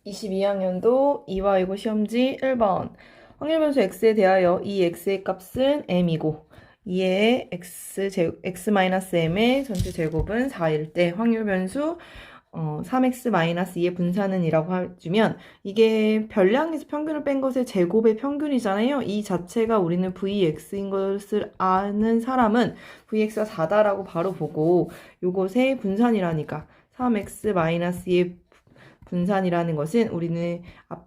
22학년도 이화여고 시험지 1번 확률변수 x에 대하여 이 x의 값은 m이고 이의 x-m의 전체 제곱은 4일 때 확률변수 3x-2의 분산은 이라고 해주면 이게 별량에서 평균을 뺀 것의 제곱의 평균이잖아요. 이 자체가 우리는 vx인 것을 아는 사람은 vx가 4다라고 바로 보고 요것의 분산이라니까 3x-2의 분산이라는 것은 우리는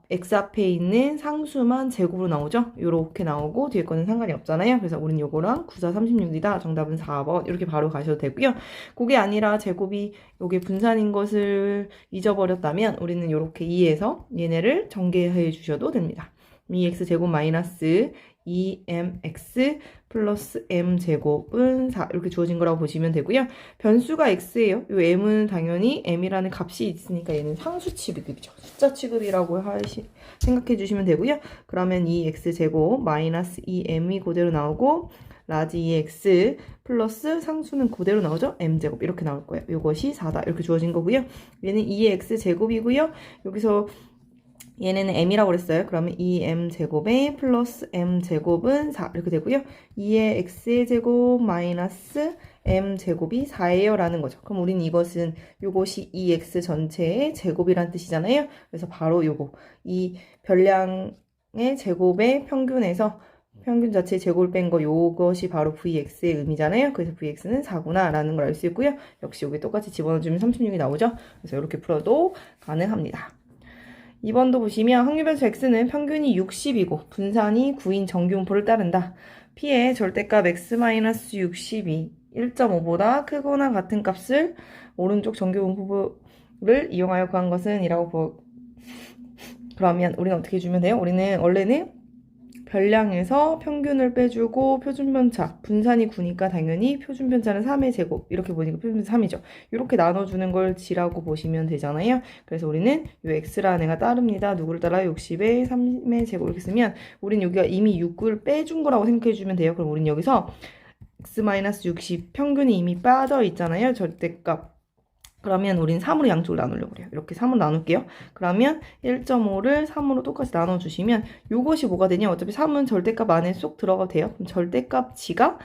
x 앞에 있는 상수만 제곱으로 나오죠. 이렇게 나오고 뒤에 거는 상관이 없잖아요. 그래서 우리는 요거랑 9, 4, 36이다. 정답은 4번 이렇게 바로 가셔도 되고요. 그게 아니라 제곱이 요게 분산인 것을 잊어버렸다면 우리는 이렇게 2에서 얘네를 전개해 주셔도 됩니다. 2x 제곱 마이너스 2mx 플러스 m제곱은 4 이렇게 주어진 거라고 보시면 되고요. 변수가 x예요. 이 m은 당연히 m이라는 값이 있으니까 얘는 상수 취급이죠. 숫자 취급이라고 생각해 주시면 되고요. 그러면 이 x제곱 마이너스 2m이 그대로 나오고 라지 2x 플러스 상수는 그대로 나오죠. m제곱 이렇게 나올 거예요. 이것이 4다 이렇게 주어진 거고요. 얘는 2의 x제곱이고요. 여기서 얘네는 m이라고 그랬어요. 그러면 2m제곱에 플러스 m제곱은 4 이렇게 되고요. 2의 x의 제곱 마이너스 m제곱이 4예요 라는 거죠. 그럼 우린 이것은 요것이 2x 전체의 제곱이란 뜻이잖아요. 그래서 바로 요거 이 별량의 제곱의 평균에서 평균 자체의 제곱을 뺀 거 요것이 바로 vx의 의미잖아요. 그래서 vx는 4구나 라는 걸 알 수 있고요. 역시 여기 똑같이 집어넣어주면 36이 나오죠. 그래서 이렇게 풀어도 가능합니다. 2번도 보시면 확률변수 x는 평균이 60이고 분산이 9인 정규분포를 따른다. p의 절대값 x-60이 1.5보다 크거나 같은 값을 오른쪽 정규분포를 이용하여 구한 것은 이라고 그러면 우리는 어떻게 해주면 돼요? 우리는 원래는 별량에서 평균을 빼주고 표준편차, 분산이 9니까 당연히 표준편차는 3의 제곱 이렇게 보니까 표준편차 3이죠. 이렇게 나눠주는 걸 g라고 보시면 되잖아요. 그래서 우리는 이 x라는 애가 따릅니다. 누구를 따라요? 60의 3의 제곱 이렇게 쓰면 우린 여기가 이미 6을 빼준 거라고 생각해주면 돼요. 그럼 우린 여기서 x-60 평균이 이미 빠져 있잖아요. 절대값. 그러면 우린 3으로 양쪽을 나누려고 그래요. 이렇게 3으로 나눌게요. 그러면 1.5를 3으로 똑같이 나눠주시면 이것이 뭐가 되냐? 어차피 3은 절대값 안에 쏙 들어가도 돼요. 그럼 절대값 g가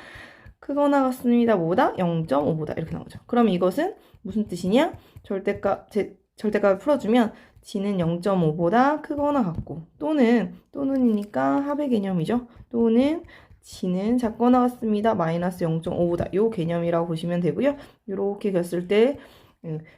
크거나 같습니다. 뭐보다? 0.5보다 이렇게 나오죠. 그럼 이것은 무슨 뜻이냐? 절대값을 풀어주면 g는 0.5보다 크거나 같고 또는이니까 합의 개념이죠. 또는 g는 작거나 같습니다. 마이너스 0.5보다 요 개념이라고 보시면 되고요. 이렇게 갔을 때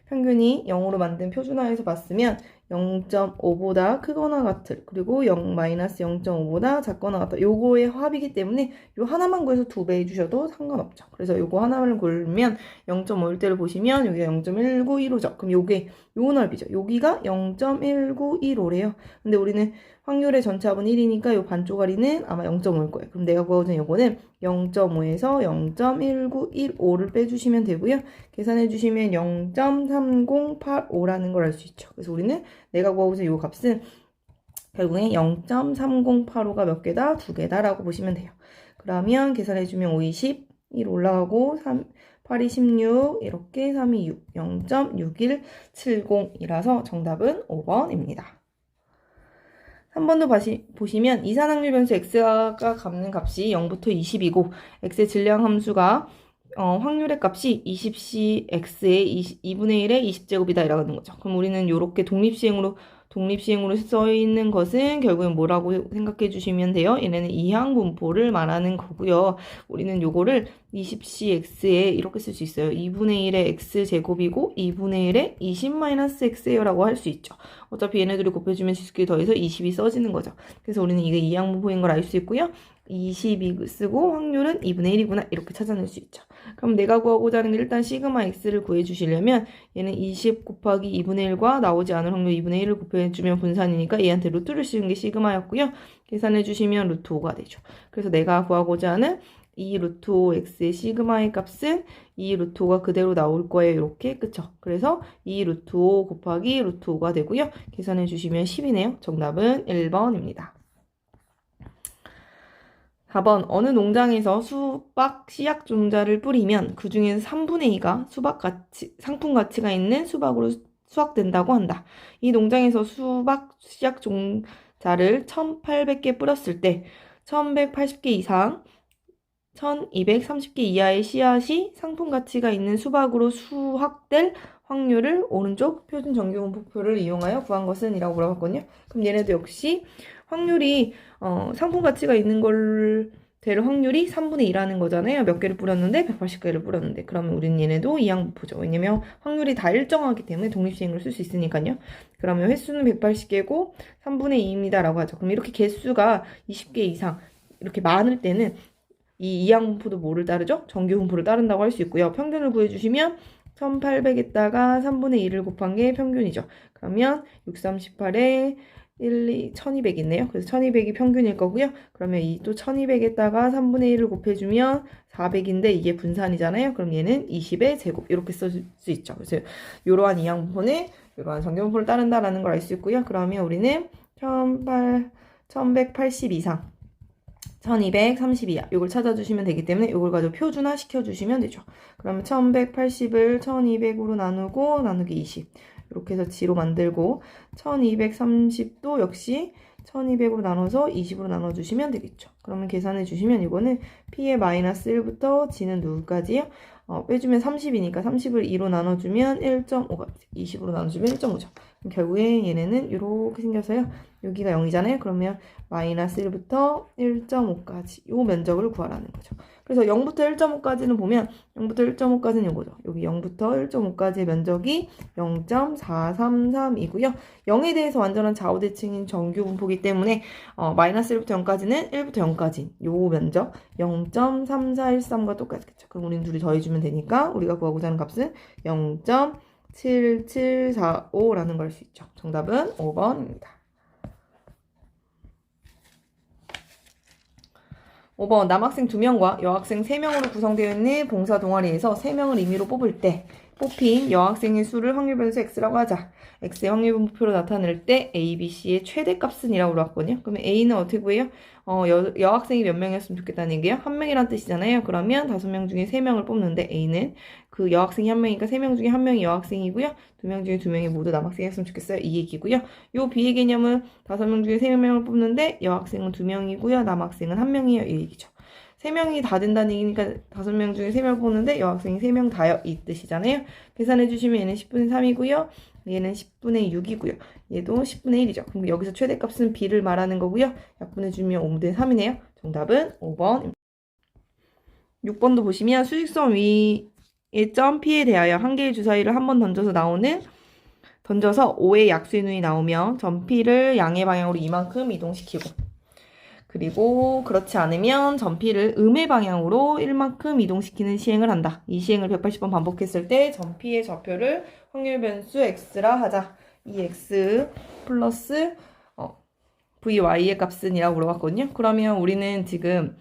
평균이 0으로 만든 표준화에서 봤으면 0.5보다 크거나 같을 그리고 0-0.5보다 작거나 같다 요거의 합이기 때문에 요 하나만 구해서 2배 해주셔도 상관없죠. 그래서 요거 하나를 고르면 0.5일 때를 보시면 여기가 0.1915죠. 그럼 요게 요 넓이죠. 여기가 0.1915래요. 근데 우리는 확률의 전체합은 1이니까 요 반쪽짜리는 아마 0.5일 거예요. 그럼 내가 구하고자 요거는 0.5에서 0.1915를 빼주시면 되고요. 계산해 주시면 0.3085라는 걸 알 수 있죠. 그래서 우리는 내가 구하고자 요 값은 결국에 0.3085가 몇 개다? 2개다 라고 보시면 돼요. 그러면 계산해 주면 5, 20, 1 올라가고 8, 2, 16 이렇게 3, 2, 6, 0.6170이라서 정답은 5번입니다. 3번도 보시면 이산확률 변수 x가 갚는 값이 0부터 20이고 x의 질량 함수가 확률의 값이 20cx의 2분의 1의 20제곱이다 이라는 거죠. 그럼 우리는 이렇게 독립시행으로 써 있는 것은 결국엔 뭐라고 생각해 주시면 돼요? 얘네는 이항분포를 말하는 거고요. 우리는 요거를 20cx에 이렇게 쓸 수 있어요. 2분의 1의 x제곱이고 2분의 1의 20-x예요 라고 할 수 있죠. 어차피 얘네들이 곱해주면 지수끼리 더해서 20이 써지는 거죠. 그래서 우리는 이게 이항분포인 걸 알 수 있고요. 20이 쓰고 확률은 2분의 1이구나 이렇게 찾아낼 수 있죠. 그럼 내가 구하고자 하는 게 일단 시그마 x를 구해주시려면 얘는 20 곱하기 2분의 1과 나오지 않을 확률 2분의 1을 곱해주면 분산이니까 얘한테 루트를 씌운 게 시그마였고요. 계산해주시면 루트 5가 되죠. 그래서 내가 구하고자 하는 이 루트 5x의 시그마의 값은 이 루트 5가 그대로 나올 거예요. 이렇게 그쵸? 그래서 이 루트 5 곱하기 루트 5가 되고요. 계산해주시면 10이네요. 정답은 1번입니다. 4번 어느 농장에서 수박 씨앗 종자를 뿌리면 그 중에서 3분의 2가 상품 가치가 있는 수박으로 수확된다고 한다. 이 농장에서 수박 씨앗 종자를 1800개 뿌렸을 때 1180개 이상 1230개 이하의 씨앗이 상품 가치가 있는 수박으로 수확될 확률을 오른쪽 표준 정규분포표를 이용하여 구한 것은 이라고 물어봤거든요. 그럼 얘네도 역시 확률이 상품 가치가 있는 걸 될 확률이 3분의 2라는 거잖아요. 몇 개를 뿌렸는데 180개를 뿌렸는데 그러면 우리는 얘네도 이항분포죠. 왜냐면 확률이 다 일정하기 때문에 독립시행을 쓸 수 있으니까요. 그러면 횟수는 180개고 3분의 2입니다 라고 하죠. 그럼 이렇게 개수가 20개 이상 이렇게 많을 때는 이 이항분포도 뭐를 따르죠? 정규분포를 따른다고 할 수 있고요. 평균을 구해주시면 1800에다가 3분의 2를 곱한 게 평균이죠. 그러면 6, 3, 18에 1, 2, 1200 있네요. 그래서 1200이 평균일 거고요. 그러면 이 또 1200에다가 3분의 1을 곱해주면 400인데 이게 분산이잖아요. 그럼 얘는 20의 제곱 이렇게 쓸 수 있죠. 그래서 이러한 이항분포는 이러한 정규분포를 따른다라는 걸 알 수 있고요. 그러면 우리는 1180 이상 1232야. 이걸 찾아주시면 되기 때문에 이걸 가지고 표준화 시켜주시면 되죠. 그러면 1180을 1200으로 나누고 나누기 20 이렇게 해서 지로 만들고 1230도 역시 1200으로 나눠서 20으로 나눠주시면 되겠죠. 그러면 계산해 주시면 이거는 P의 마이너스 1부터 G는 누구까지요? 빼주면 30이니까 30을 2로 나눠주면 1.5가 20으로 나눠주면 1.5죠. 결국에 얘네는 이렇게 생겨서요. 여기가 0이잖아요. 그러면 마이너스 1부터 1.5까지 요 면적을 구하라는 거죠. 그래서 0부터 1.5까지는 보면 0부터 1.5까지는 이거죠. 여기 0부터 1.5까지의 면적이 0.433이고요. 0에 대해서 완전한 좌우대칭인 정규분포이기 때문에 마이너스 1부터 0까지는 1부터 0까지 요 면적 0.3413과 똑같겠죠. 그럼 우리는 둘이 더해주면 되니까 우리가 구하고자 하는 값은 0.7745라는 걸 알 수 있죠. 정답은 5번입니다. 5번 남학생 2명과 여학생 3명으로 구성되어 있는 봉사 동아리에서 3명을 임의로 뽑을 때 뽑힌 여학생의 수를 확률 변수 x라고 하자. x의 확률 분포표로 나타낼 때 a, b, c의 최대값은 이라고 물어봤거든요. 그러면 a는 어떻게 구해요? 여학생이 몇 명이었으면 좋겠다는 얘기예요? 한 명이란 뜻이잖아요. 그러면 5명 중에 3명을 뽑는데 a는 그 여학생이 한 명이니까 3명 중에 한 명이 여학생이고요. 2명 중에 2명이 모두 남학생이었으면 좋겠어요. 이 얘기고요. 요 b의 개념은 5명 중에 3명을 뽑는데 여학생은 2명이고요. 남학생은 1명이에요. 이 얘기죠. 3명이 다 된다는 얘기니까 5명 중에 3명을 뽑는데 여학생이 3명 다요. 이 뜻이잖아요. 계산해주시면 얘는 10분의 3이고요. 얘는 10분의 6이고요. 얘도 10분의 1이죠. 그럼 여기서 최대값은 b를 말하는 거고요. 약분해주면 5분의 3이네요. 정답은 5번. 6번도 보시면 수직선 위의 점 P에 대하여 한 개의 주사위를 한 번 던져서 5의 약수의 눈이 나오면 점 P를 양의 방향으로 이만큼 이동시키고 그리고 그렇지 않으면 점 P를 음의 방향으로 1만큼 이동시키는 시행을 한다. 이 시행을 180번 반복했을 때 점 P의 좌표를 확률 변수 x라 하자. 이 x 플러스 vy의 값은 이라고 물어봤거든요. 그러면 우리는 지금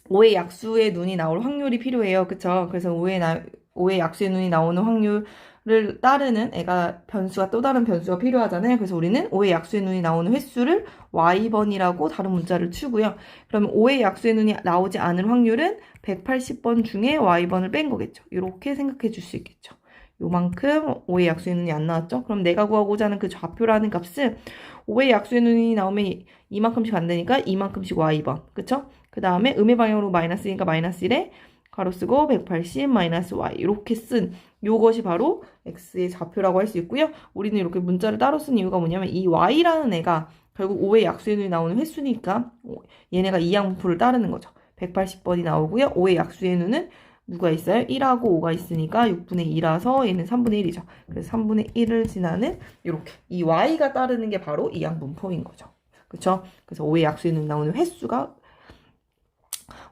5의 약수의 눈이 나올 확률이 필요해요. 그쵸? 그래서 5의 약수의 눈이 나오는 확률을 따르는 변수가 또 다른 변수가 필요하잖아요. 그래서 우리는 5의 약수의 눈이 나오는 횟수를 y번이라고 다른 문자를 치고요. 그러면 5의 약수의 눈이 나오지 않을 확률은 180번 중에 y번을 뺀 거겠죠. 이렇게 생각해 줄 수 있겠죠. 요만큼 5의 약수의 눈이 안 나왔죠? 그럼 내가 구하고자 하는 그 좌표라는 값은 5의 약수의 눈이 나오면 이만큼씩 안 되니까 이만큼씩 y번. 그쵸? 그 다음에 음의 방향으로 마이너스니까 마이너스 1에 가로 쓰고 180 마이너스 y 이렇게 쓴 요것이 바로 x의 좌표라고 할 수 있고요. 우리는 이렇게 문자를 따로 쓴 이유가 뭐냐면 이 y라는 애가 결국 5의 약수의 눈이 나오는 횟수니까 얘네가 이항분포를 따르는 거죠. 180번이 나오고요. 5의 약수의 눈은 누가 있어요? 1하고 5가 있으니까 6분의 2라서 얘는 3분의 1이죠. 그래서 3분의 1을 지나는 이렇게 이 y가 따르는 게 바로 이항분포인 거죠. 그쵸? 그래서 5의 약수의 눈이 나오는 횟수가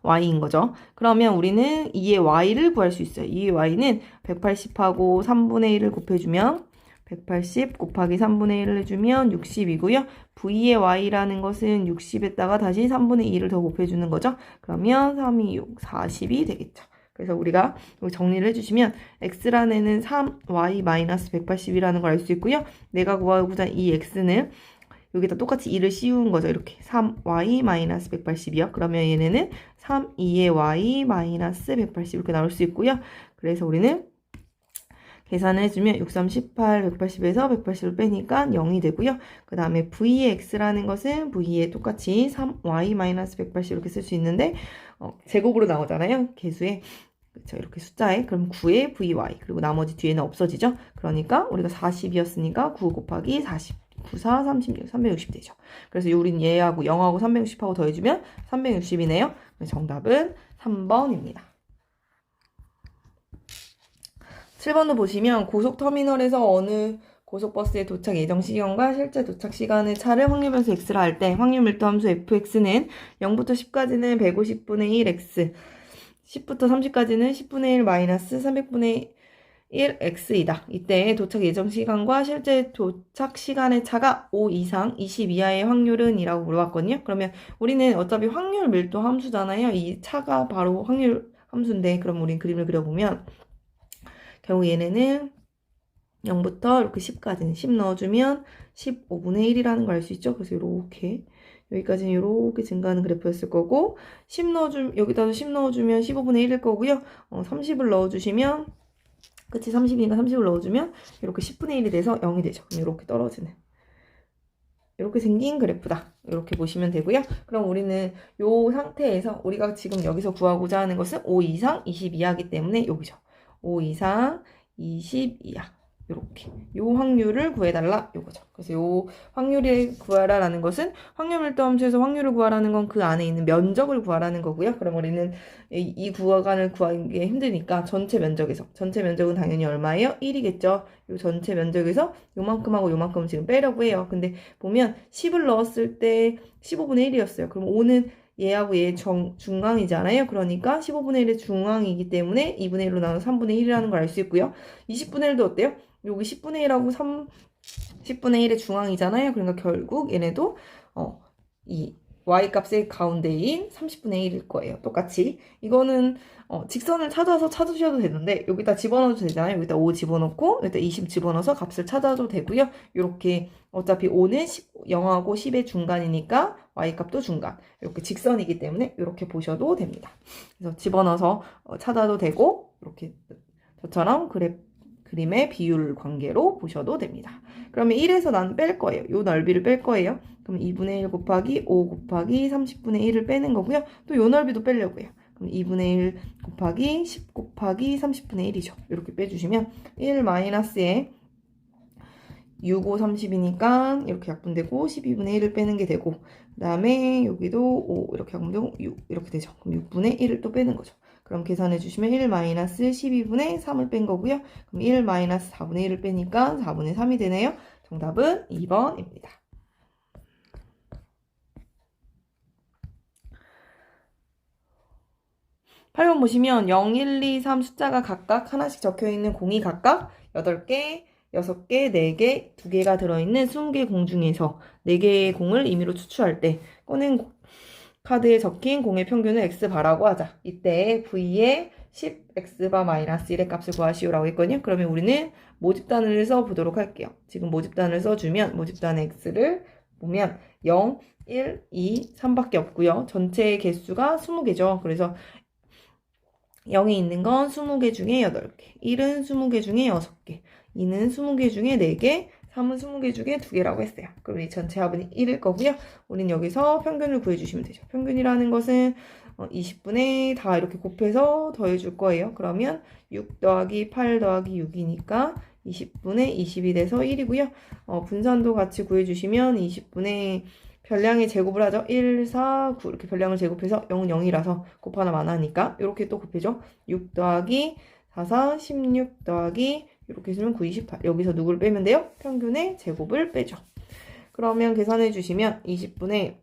y인 거죠. 그러면 우리는 2의 y를 구할 수 있어요. 2의 y는 180하고 3분의 1을 곱해주면 180 곱하기 3분의 1을 해주면 60이고요. v의 y라는 것은 60에다가 다시 3분의 2를 더 곱해주는 거죠. 그러면 3, 2, 6, 40이 되겠죠. 그래서 우리가 정리를 해주시면 x라는 애는 3y-180이라는 걸 알 수 있고요. 내가 구하고자 이 x는 여기다 똑같이 2를 씌운 거죠. 이렇게 3y-180이요. 그러면 얘네는 3, 2의 y-180 이렇게 나올 수 있고요. 그래서 우리는 계산을 해주면 6, 3, 18, 180에서 180을 빼니까 0이 되고요. 그 다음에 V의 X라는 것은 V에 똑같이 3Y-180 이렇게 쓸 수 있는데 제곱으로 나오잖아요. 개수에. 그렇죠. 이렇게 숫자에. 그럼 9의 VY. 그리고 나머지 뒤에는 없어지죠. 그러니까 우리가 40이었으니까 9 곱하기 40. 9, 4, 36, 360 되죠. 그래서 우린 얘하고 0하고 360하고 더해주면 360이네요. 정답은 3번입니다. 7번도 보시면 고속터미널에서 어느 고속버스의 도착 예정 시간과 실제 도착 시간의 차를 확률 변수 x라 할 때 확률 밀도 함수 fx는 0부터 10까지는 150분의 1x, 10부터 30까지는 10분의 1 마이너스 300분의 1x이다. 이때 도착 예정 시간과 실제 도착 시간의 차가 5 이상 20 이하의 확률은 이라고 물어봤거든요. 그러면 우리는 어차피 확률 밀도 함수잖아요. 이 차가 바로 확률 함수인데 그럼 우린 그림을 그려보면 결국 얘네는 0부터 이렇게 10까지는 10 넣어주면 15분의 1이라는 걸 알 수 있죠. 그래서 이렇게 여기까지는 이렇게 증가하는 그래프였을 거고 10 넣어주면 여기다도 10 넣어주면 15분의 1일 거고요. 30을 넣어주시면 그치 30이니까 30을 넣어주면 이렇게 10분의 1이 돼서 0이 되죠. 그럼 이렇게 떨어지는 이렇게 생긴 그래프다. 이렇게 보시면 되고요. 그럼 우리는 이 상태에서 우리가 지금 여기서 구하고자 하는 것은 5 이상 20 이하이기 때문에 여기죠. 5 이상 20 이하 이렇게 요 확률을 구해달라 요거죠. 그래서 요 확률을 구하라라는 것은 확률 밀도 함수에서 확률을 구하라는 건 그 안에 있는 면적을 구하라는 거고요. 그럼 우리는 이 구간을 구하기 힘드니까 전체 면적에서 전체 면적은 당연히 얼마예요? 1이겠죠. 요 전체 면적에서 요만큼하고 요만큼 지금 빼려고 해요. 근데 보면 10을 넣었을 때 15분의 1이었어요. 그럼 5는 얘하고 얘 중앙이잖아요. 그러니까 15분의 1의 중앙이기 때문에 2분의 1로 나눠 3분의 1이라는 걸 알 수 있고요. 20분의 1도 어때요? 여기 10분의 1하고 10분의 1의 중앙이잖아요. 그러니까 결국 얘네도 이 y값의 가운데인 30분의 1일 거예요. 똑같이. 이거는 직선을 찾아서 찾으셔도 되는데 여기다 집어넣어도 되잖아요. 여기다 5 집어넣고 여기다 20 집어넣어서 값을 찾아도 되고요. 이렇게 어차피 5는 0하고 10의 중간이니까 y값도 중간. 이렇게 직선이기 때문에 이렇게 보셔도 됩니다. 그래서 집어넣어서 찾아도 되고 이렇게 저처럼 그림의 비율 관계로 보셔도 됩니다. 그러면 1에서 나는 뺄 거예요. 요 넓이를 뺄 거예요. 그럼 2분의 1 곱하기 5 곱하기 30분의 1을 빼는 거고요. 또 요 넓이도 빼려고 해요. 그럼 2분의 1 곱하기 10 곱하기 30분의 1이죠. 이렇게 빼주시면 1 마이너스에 6, 5, 30이니까 이렇게 약분되고 12분의 1을 빼는 게 되고 그 다음에 여기도 5 이렇게 약분되고 6 이렇게 되죠. 그럼 6분의 1을 또 빼는 거죠. 그럼 계산해 주시면 1 마이너스 12분의 3을 뺀 거고요. 그럼 1 마이너스 4분의 1을 빼니까 4분의 3이 되네요. 정답은 2번입니다. 8번 보시면 0, 1, 2, 3 숫자가 각각 하나씩 적혀있는 공이 각각 8개, 6개, 4개, 2개가 들어있는 20개 공 중에서 4개의 공을 임의로 추출할 때 꺼낸 카드에 적힌 공의 평균을 x바라고 하자. 이때 v에 10x바 마이너스 1의 값을 구하시오라고 했거든요. 그러면 우리는 모집단을 써보도록 할게요. 지금 모집단을 써주면 모집단의 x를 보면 0, 1, 2, 3밖에 없고요. 전체 개수가 20개죠. 그래서 0이 있는 건 20개 중에 8개, 1은 20개 중에 6개, 2는 20개 중에 4개, 3은 20개 중에 2개라고 했어요. 그럼 이 전체 합은 1일 거고요. 우린 여기서 평균을 구해주시면 되죠. 평균이라는 것은 20분의 다 이렇게 곱해서 더해줄 거예요. 그러면 6 더하기 8 더하기 6이니까 20분의 20이 돼서 1이고요. 분산도 같이 구해주시면 20분의 별량의 제곱을 하죠. 1, 4, 9 이렇게 별량을 제곱해서 0은 0이라서 곱 하나만 하니까 이렇게 또 곱해줘. 6 더하기 4, 4, 16 더하기 이렇게 해주면 9, 28. 여기서 누구를 빼면 돼요? 평균의 제곱을 빼죠. 그러면 계산해 주시면 20분의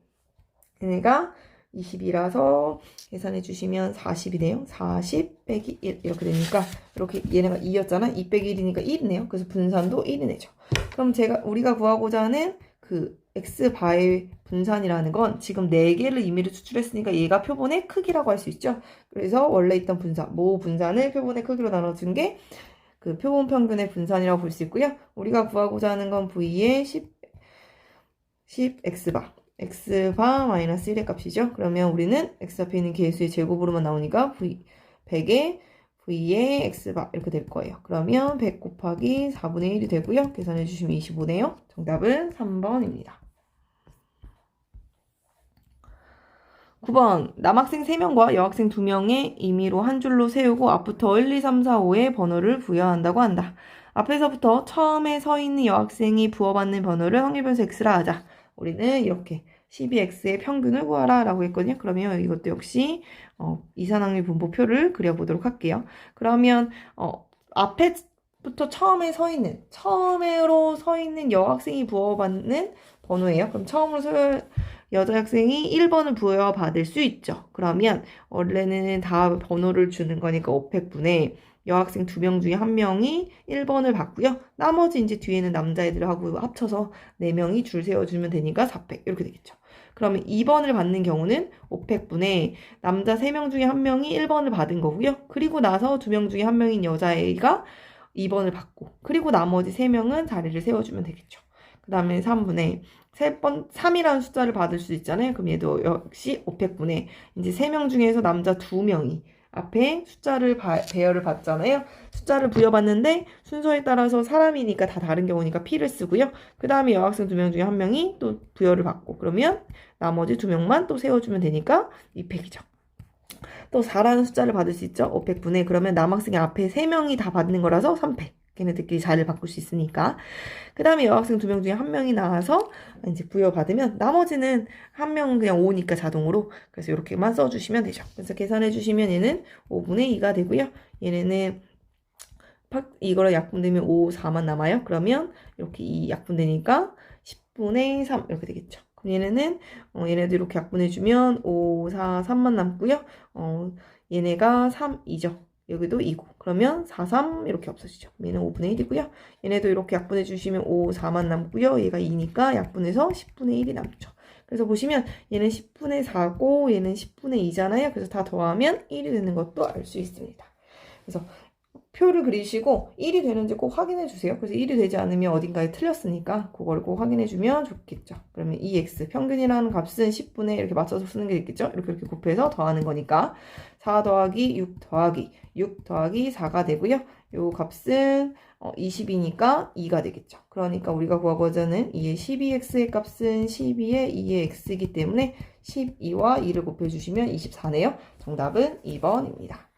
얘네가 20이라서 계산해 주시면 40이네요. 40 빼기 1 이렇게 되니까 이렇게 얘네가 2였잖아. 2 빼기 1이니까 1이네요. 그래서 분산도 1이네죠. 그럼 우리가 구하고자 하는 그 x바의 분산이라는 건 지금 4개를 임의로 추출했으니까 얘가 표본의 크기라고 할 수 있죠. 그래서 원래 있던 분산, 모 분산을 표본의 크기로 나눠준 게 그 표본 평균의 분산이라고 볼 수 있고요. 우리가 구하고자 하는 건 v의 10x바, x바 마이너스 1의 값이죠. 그러면 우리는 x 앞에 있는 개수의 제곱으로만 나오니까 100의 V의 X바 이렇게 될 거예요. 그러면 100 곱하기 4분의 1이 되고요. 계산해 주시면 25네요. 정답은 3번입니다. 9번 남학생 3명과 여학생 2명의 임의로 한 줄로 세우고 앞부터 1, 2, 3, 4, 5의 번호를 부여한다고 한다. 앞에서부터 처음에 서 있는 여학생이 부여받는 번호를 확률변수 x라 하자. 우리는 이렇게 12x의 평균을 구하라 라고 했거든요. 그러면 이것도 역시 이산확률 분포표를 그려보도록 할게요. 그러면 앞에부터 처음으로 서 있는 여학생이 부여받는 번호예요. 그럼 처음으로 여자 학생이 1번을 부여받을 수 있죠. 그러면 원래는 다 번호를 주는 거니까 500분의 여학생 2명 중에 1명이 1번을 받고요. 나머지 이제 뒤에는 남자애들하고 합쳐서 4명이 줄 세워주면 되니까 400 이렇게 되겠죠. 그러면 2번을 받는 경우는 500분의 남자 3명 중에 1명이 1번을 받은 거고요. 그리고 나서 2명 중에 1명인 여자애가 2번을 받고 그리고 나머지 3명은 자리를 세워주면 되겠죠. 그 다음에 3분의 3이라는 숫자를 받을 수 있잖아요. 그럼 얘도 역시 500분의 이제 3명 중에서 남자 2명이 앞에 숫자를 배열을 받잖아요. 숫자를 부여받는데 순서에 따라서 사람이니까 다 다른 경우니까 P를 쓰고요. 그 다음에 여학생 2명 중에 1명이 또 부여를 받고 그러면 나머지 2명만 또 세워주면 되니까 200이죠. 또 4라는 숫자를 받을 수 있죠. 500분의 그러면 남학생이 앞에 3명이 다 받는 거라서 300. 걔네들끼리 자리를 바꿀 수 있으니까. 그 다음에 여학생 2명 중에 1명이 나와서 이제 부여받으면 나머지는 1명은 그냥 5니까 자동으로. 그래서 이렇게만 써주시면 되죠. 그래서 계산해 주시면 얘는 5분의 2가 되고요. 얘네는 이거를 약분되면 5, 4만 남아요. 그러면 이렇게 2 약분되니까 10분의 3 이렇게 되겠죠. 그럼 얘네도 이렇게 약분해주면 5, 4, 3만 남고요. 얘네가 3, 2죠. 여기도 2고 그러면 4, 3 이렇게 없어지죠. 얘는 5분의 1이고요. 얘네도 이렇게 약분해 주시면 5, 4만 남고요. 얘가 2니까 약분해서 10분의 1이 남죠. 그래서 보시면 얘는 10분의 4고 얘는 10분의 2잖아요. 그래서 다 더하면 1이 되는 것도 알 수 있습니다. 그래서 표를 그리시고 1이 되는지 꼭 확인해 주세요. 그래서 1이 되지 않으면 어딘가에 틀렸으니까 그걸 꼭 확인해 주면 좋겠죠. 그러면 2x 평균이라는 값은 10분의 이렇게 맞춰서 쓰는 게 있겠죠. 이렇게 곱해서 더하는 거니까 4 더하기 6 더하기 6 더하기 4가 되고요. 요 값은 20이니까 2가 되겠죠. 그러니까 우리가 구하고자 하는 2의 12x의 값은 12의 2의 x이기 때문에 12와 2를 곱해주시면 24네요. 정답은 2번입니다.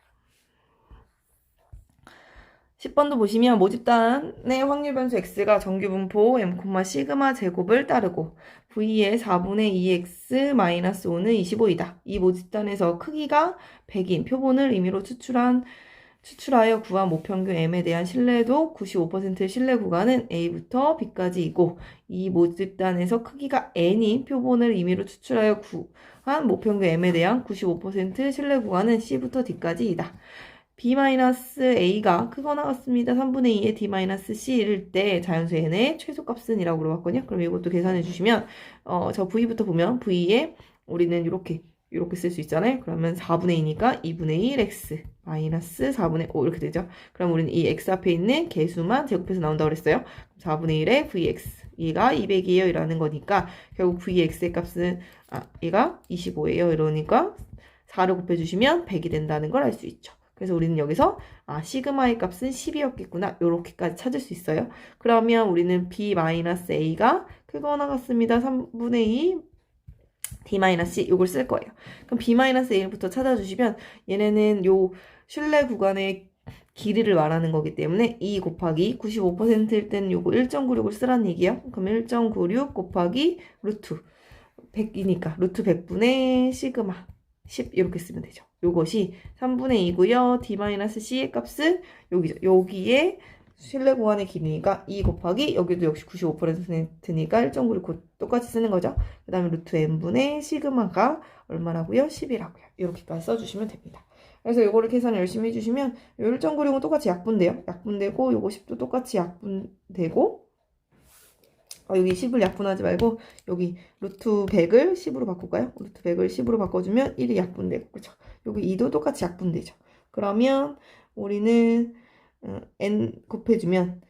10번도 보시면 모집단의 확률 변수 x가 정규 분포 m, 시그마 제곱을 따르고 v의 4분의 2x-5는 25이다. 이 모집단에서 크기가 100인 표본을 임의로 추출하여 구한 모평균 m에 대한 신뢰도 95%의 신뢰 구간은 a부터 b까지이고 이 모집단에서 크기가 n인 표본을 임의로 추출하여 구한 모평균 m에 대한 95% 신뢰 구간은 c부터 d까지이다. b-a가 크거나 같습니다. 3분의 2의 d-c일 때 자연수 n의 최소값은 이라고 물어봤거든요. 그럼 이것도 계산해 주시면 저 v부터 보면 v에 우리는 이렇게 쓸 수 있잖아요. 그러면 4분의 2니까 2분의 1 x 마이너스 4분의 5 이렇게 되죠. 그럼 우리는 이 x 앞에 있는 개수만 제곱해서 나온다고 그랬어요. 4분의 1의 vx 얘가 200이에요 이라는 거니까 결국 vx의 값은 얘가 25예요 이러니까 4를 곱해주시면 100이 된다는 걸 알 수 있죠. 그래서 우리는 여기서 시그마의 값은 10이었겠구나 이렇게까지 찾을 수 있어요. 그러면 우리는 b-a가 크거나 같습니다. 3분의 2 d-c 이걸 쓸 거예요. 그럼 b-a부터 찾아주시면 얘네는 요 신뢰 구간의 길이를 말하는 거기 때문에 2 곱하기 95%일 때는 요거 1.96을 쓰라는 얘기예요. 그럼 1.96 곱하기 루트 100이니까 루트 100분의 시그마 10 이렇게 쓰면 되죠. 요것이 3분의 2고요. d-c의 값은 여기죠. 여기에 신뢰 구간의 길이니까 2 곱하기 여기도 역시 95%니까 1.96 똑같이 쓰는 거죠. 그 다음에 루트 n분의 시그마가 얼마라고요? 10이라고요. 이렇게까지 써주시면 됩니다. 그래서 요거를 계산 열심히 해주시면 1.96은 똑같이 약분돼요. 약분되고 요거 10도 똑같이 약분되고 여기 10을 약분하지 말고 여기 루트 100을 10으로 바꿀까요? 루트 100을 10으로 바꿔주면 1이 약분되고 그렇죠? 여기 2도 똑같이 약분되죠. 그러면 우리는 n 곱해주면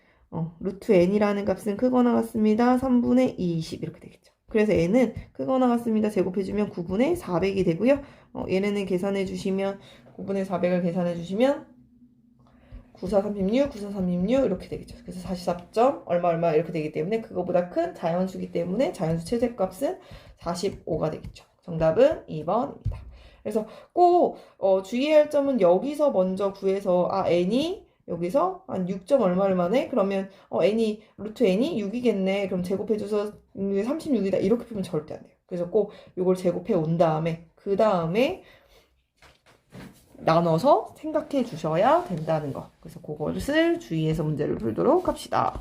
루트 n이라는 값은 크거나 같습니다. 3분의 20 이렇게 되겠죠. 그래서 n은 크거나 같습니다. 제곱해주면 9분의 400이 되고요. 얘네는 계산해주시면 9분의 400을 계산해주시면 9436, 9436 이렇게 되겠죠. 그래서 44점 얼마 이렇게 되기 때문에 그거보다 큰 자연수기 때문에 자연수 최대값은 45가 되겠죠. 정답은 2번입니다. 그래서 꼭 주의해야 할 점은 여기서 먼저 구해서 n이 여기서 한 6점 얼마네? 그러면 n이 루트 n이 6이겠네. 그럼 제곱해줘서 36이다. 이렇게 풀면 절대 안 돼요. 그래서 꼭 이걸 제곱해 온 다음에 그 다음에 나눠서 생각해 주셔야 된다는 거. 그래서 그것을 주의해서 문제를 풀도록 합시다.